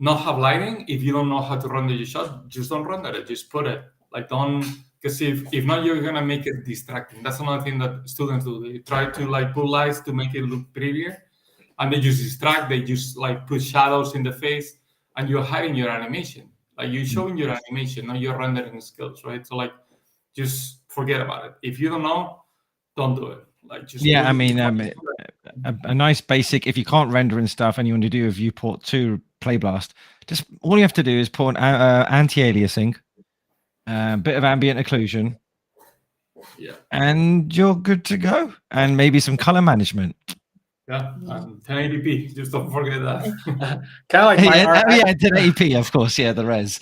[SPEAKER 20] have lighting. If you don't know how to render your shot, just don't render it. Just put it. Like don't, because if not, you're gonna make it distracting. That's another thing that students do. They try to like put lights to make it look prettier, and they just distract. They just like put shadows in the face, and you're hiding your animation. Like you're showing your animation, not your rendering skills, right? So like, just forget about it. If you don't know, don't do it. Like just
[SPEAKER 21] I mean, a nice basic. If you can't render and stuff, and you want to do a viewport 2 play blast, just all you have to do is put an anti-aliasing, bit of ambient occlusion, and you're good to go. And maybe some color management.
[SPEAKER 20] Yeah, 1080p. Just don't forget that.
[SPEAKER 19] Kind of like my art.
[SPEAKER 21] 1080p, of course. Yeah, the res.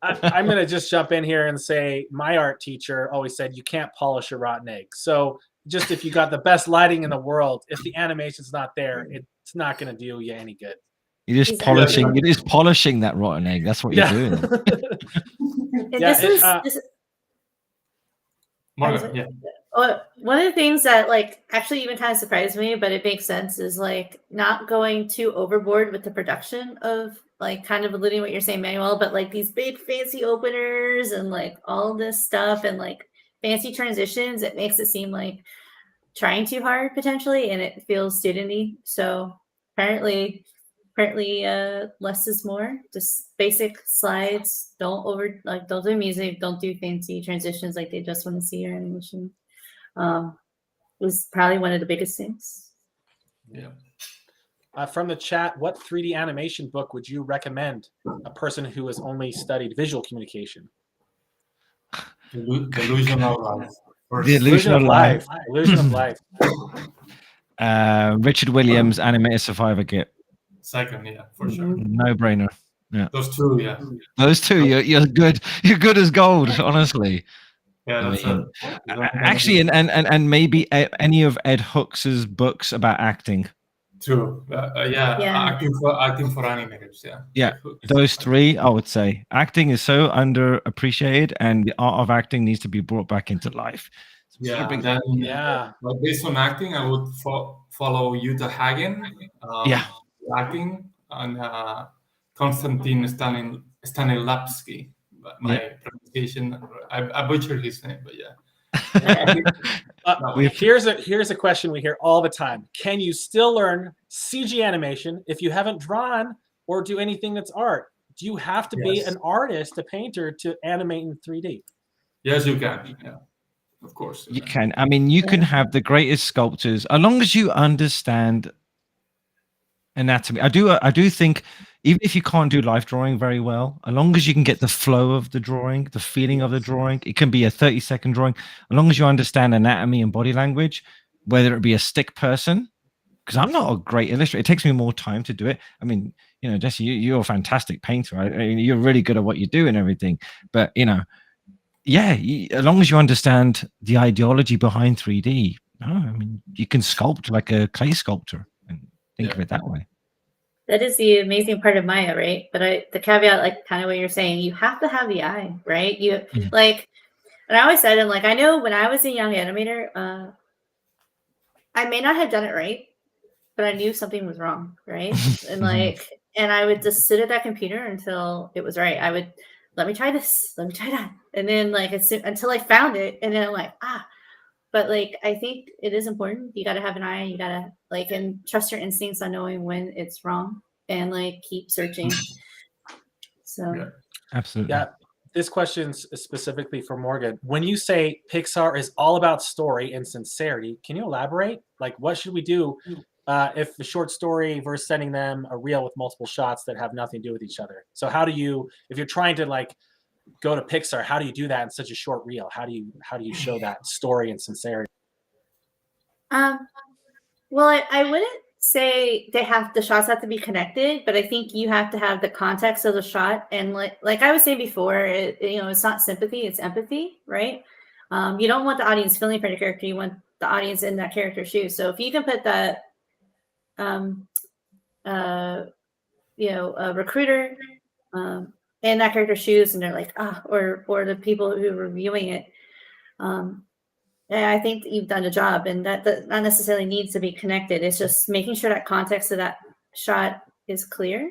[SPEAKER 19] I'm going to just jump in here and say my art teacher always said you can't polish a rotten egg. So just if you got the best lighting in the world, if the animation's not there, it's not going to do you any good.
[SPEAKER 21] You're just polishing. You're just polishing that rotten egg. That's what you're doing.
[SPEAKER 22] One of the things that like actually even kind of surprised me, but it makes sense, is like not going too overboard with the production of like kind of alluding what you're saying, Manuel, but like these big fancy openers and like all this stuff and like fancy transitions. It makes it seem like trying too hard potentially, and it feels studenty. So apparently less is more. Just basic slides. Don't do music. Don't do fancy transitions like they just want to see your animation. Was probably one of the biggest things.
[SPEAKER 19] Yeah. From the chat, what 3D animation book would you recommend a person who has only studied visual communication?
[SPEAKER 20] Illusion of Life.
[SPEAKER 21] The Illusion of Life.
[SPEAKER 19] Illusion of Life.
[SPEAKER 21] Richard Williams, Animator Survivor Kit.
[SPEAKER 20] Second, yeah, for sure.
[SPEAKER 21] No brainer. Yeah.
[SPEAKER 20] Those two, yeah.
[SPEAKER 21] Those two, you're good. You're good as gold, honestly.
[SPEAKER 20] Yeah, that's
[SPEAKER 21] actually, and maybe any of Ed Hooks' books about acting.
[SPEAKER 20] True. Acting for animators.
[SPEAKER 21] Yeah, those three, I would say. Acting is so underappreciated, and the art of acting needs to be brought back into life.
[SPEAKER 20] But based on acting, I would follow Jutta Hagen. Acting, and Konstantin Stanislavski. My pronunciation, I butchered his name, but
[SPEAKER 19] here's a question we hear all the time. Can you still learn CG animation if you haven't drawn or do anything that's art? Do you have to be an artist, a painter, to animate in 3D?
[SPEAKER 20] Yes, you can. Yeah, of course.
[SPEAKER 21] You can. I mean, you can have the greatest sculptors, as long as you understand anatomy. I do think, even if you can't do life drawing very well, as long as you can get the flow of the drawing, the feeling of the drawing, it can be a 30-second drawing, as long as you understand anatomy and body language, whether it be a stick person, because I'm not a great illustrator. It takes me more time to do it. I mean, Jesse, you're a fantastic painter. I mean, you're really good at what you do and everything. But, as long as you understand the ideology behind 3D, I mean, you can sculpt like a clay sculptor and think of it that way.
[SPEAKER 22] That is the amazing part of Maya, right? But the caveat, like kind of what you're saying, you have to have the eye, right? Like, and I always said, and like I know when I was a young animator, I may not have done it right, but I knew something was wrong, right? And and I would just sit at that computer until it was right. I would let me try this, let me try that, and then until I found it, and then I'm like, but like I think it is important. You got to have an eye. You got to like and trust your instincts on knowing when it's wrong, and like keep searching. So
[SPEAKER 21] Absolutely.
[SPEAKER 19] Yeah. This question's specifically for Morgan. When you say Pixar is all about story and sincerity, can you elaborate? Like, what should we do if the short story versus sending them a reel with multiple shots that have nothing to do with each other? So how do you, if you're trying to like go to Pixar, how do you do that in such a short reel? How do you show that story and sincerity?
[SPEAKER 22] Well, I wouldn't say the shots have to be connected, but I think you have to have the context of the shot. And like I was saying before, it's not sympathy, it's empathy, right? You don't want the audience feeling for the character. You want the audience in that character's shoes. So if you can put that, a recruiter in that character's shoes, and they're like, or the people who are reviewing it, I think you've done a job, and that not necessarily needs to be connected. It's just making sure that context of that shot is clear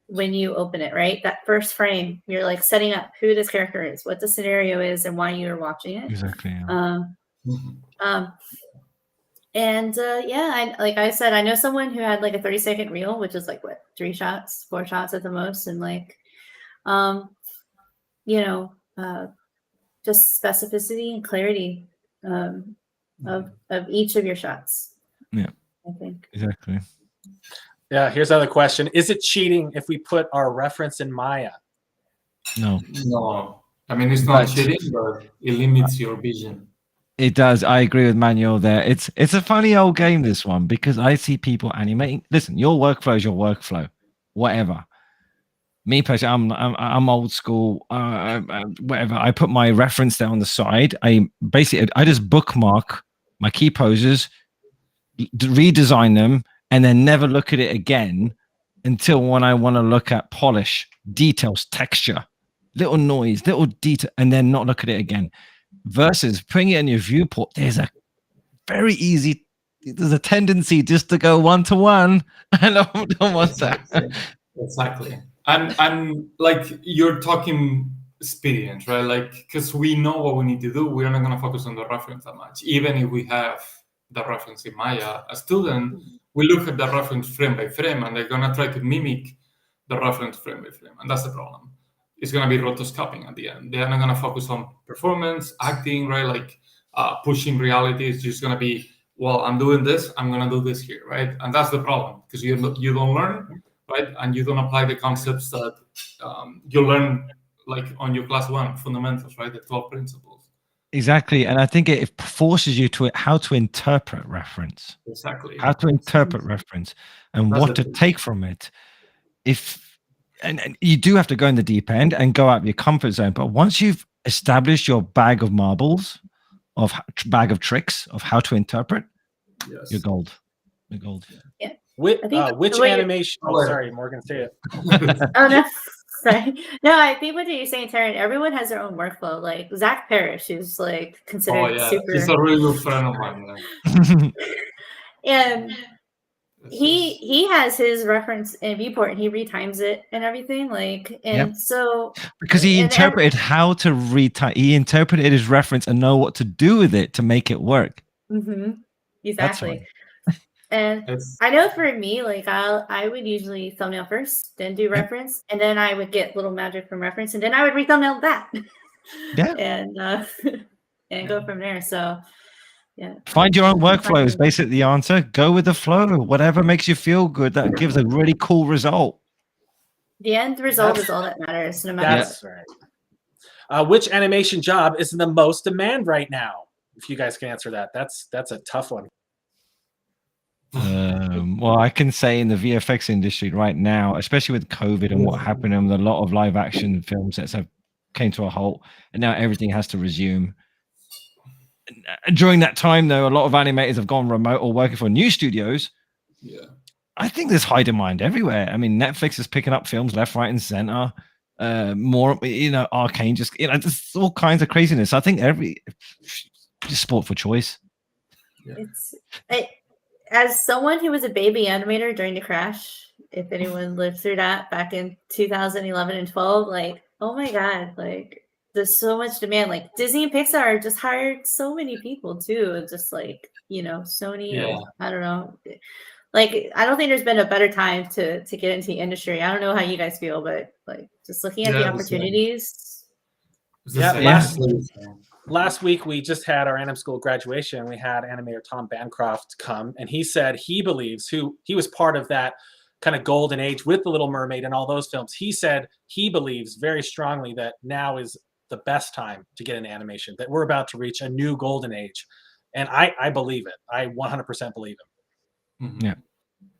[SPEAKER 22] when you open it, right? That first frame, you're like setting up who this character is, what the scenario is, and why you're watching it.
[SPEAKER 21] Exactly. Yeah.
[SPEAKER 22] Like I said, I know someone who had like a 30-second reel, which is like what, 3 shots, 4 shots at the most, and like, just specificity and clarity of each of your shots.
[SPEAKER 21] Yeah,
[SPEAKER 22] I think
[SPEAKER 21] exactly.
[SPEAKER 19] Yeah, here's another question. Is it cheating if we put our reference in Maya?
[SPEAKER 21] No.
[SPEAKER 20] No. I mean, it's not cheating, but it limits your vision.
[SPEAKER 21] It does. I agree with Manuel there. It's a funny old game, this one, because I see people animating. Listen, your workflow is your workflow, whatever. Me personally, I'm old school. Whatever. I put my reference there on the side. I just bookmark my key poses, redesign them, and then never look at it again until when I want to look at polish, details, texture, little noise, little detail, and then not look at it again. Versus putting it in your viewport, there's a tendency just to go one-to-one. I don't want that.
[SPEAKER 20] Exactly. And like you're talking experience, right? Like, because we know what we need to do, we're not going to focus on the reference that much. Even if we have the reference in Maya, a student will look at the reference frame by frame, and they're going to try to mimic the reference frame by frame. And that's the problem. It's going to be rotoscoping at the end. They're not going to focus on performance, acting, right? Like pushing reality. It's just going to be, well, I'm doing this, I'm going to do this here, right? And that's the problem, because you don't learn, right? And you don't apply the concepts that you learn like on your class 1 fundamentals, right? The 12 principles.
[SPEAKER 21] Exactly. And I think it forces you to how to interpret reference.
[SPEAKER 20] Exactly.
[SPEAKER 21] How to interpret reference and what to take from it. And you do have to go in the deep end and go out of your comfort zone. But once you've established your bag of marbles, bag of tricks of how to interpret, you're gold. You're gold.
[SPEAKER 22] Yeah.
[SPEAKER 19] Which animation? Oh, sorry, Morgan, say it.
[SPEAKER 22] Oh, no. Sorry. No, I think what you're saying, Taryn, everyone has their own workflow. Like Zach Parrish, who's like considered super.
[SPEAKER 20] He's a really good friend of mine.
[SPEAKER 22] And he has his reference in viewport, and he retimes it and everything. Like, and so
[SPEAKER 21] because he interpreted how to retime, he interpreted his reference and know what to do with it to make it work.
[SPEAKER 22] Exactly. And I know for me, like I would usually thumbnail first, then do reference, and then I would get little magic from reference, and then I would re-thumbnail that. And go from there. So
[SPEAKER 21] find your own workflow is basically the answer. Go with the flow. Whatever makes you feel good, that gives a really cool result.
[SPEAKER 22] The end result is all that matters, no matter.
[SPEAKER 19] That's right. Which animation job is in the most demand right now? If you guys can answer that, that's a tough one.
[SPEAKER 21] Well, I can say in the VFX industry right now, especially with COVID and what happened, and a lot of live action film sets have came to a halt, and now everything has to resume. During that time, though, a lot of animators have gone remote or working for new studios. I think there's high demand everywhere. I mean, Netflix is picking up films left, right, and center. More, Arcane, just all kinds of craziness. I think just sport for choice.
[SPEAKER 22] As someone who was a baby animator during the crash, if anyone lived through that back in 2011 and 12, like, oh my God, like there's so much demand. Like Disney and Pixar just hired so many people too. It's just like, you know, Sony,
[SPEAKER 20] Yeah.
[SPEAKER 22] I don't know. Like, I don't think there's been a better time to get into the industry. I don't know how you guys feel, but like just looking at the opportunities.
[SPEAKER 19] Yeah, last week we just had our AnimSchool graduation. We had animator Tom Bancroft come, and he said he believes he was part of that kind of golden age with The Little Mermaid and all those films. He said he believes very strongly that now is the best time to get into animation, that we're about to reach a new golden age. And I believe it. I 100% believe him.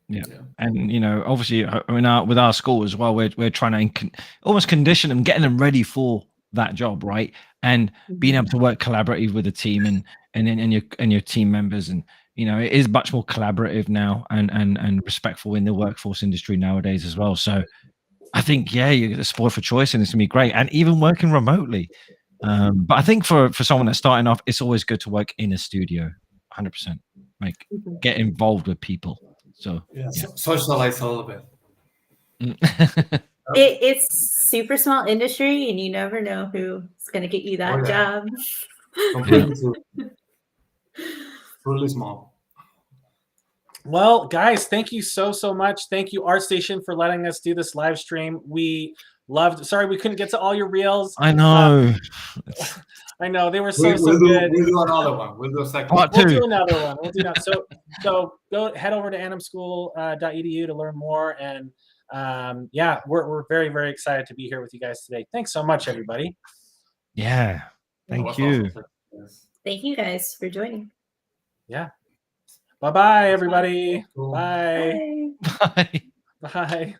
[SPEAKER 21] Yeah. And you know, obviously, with our school as well, we're trying to almost condition them, getting them ready for that job, right? And being able to work collaboratively with the team and your team members, and you know, it is much more collaborative now and respectful in the workforce industry nowadays as well. So I think you're spoiled for choice, and it's gonna be great, and even working remotely. But I think for someone that's starting off, it's always good to work in a studio, 100%. Like get involved with people. So
[SPEAKER 20] socialize a little bit.
[SPEAKER 22] It's super small industry, and you never know who's going to get you that job.
[SPEAKER 20] Really small.
[SPEAKER 19] Well, guys, thank you so much. Thank you, ArtStation, for letting us do this live stream. We loved. Sorry, we couldn't get to all your reels.
[SPEAKER 21] I know.
[SPEAKER 19] I know they were so
[SPEAKER 20] We'll
[SPEAKER 19] good.
[SPEAKER 20] We'll do another one. We'll do a second.
[SPEAKER 19] We'll do another one. We'll do that. So go head over to animschool.edu to learn more. And we're very, very excited to be here with you guys today. Thanks so much, everybody.
[SPEAKER 21] Yeah. Thank you.
[SPEAKER 22] Awesome. Thank you guys for joining.
[SPEAKER 19] Yeah. Bye-bye, everybody. Bye.
[SPEAKER 21] Bye.
[SPEAKER 19] Bye.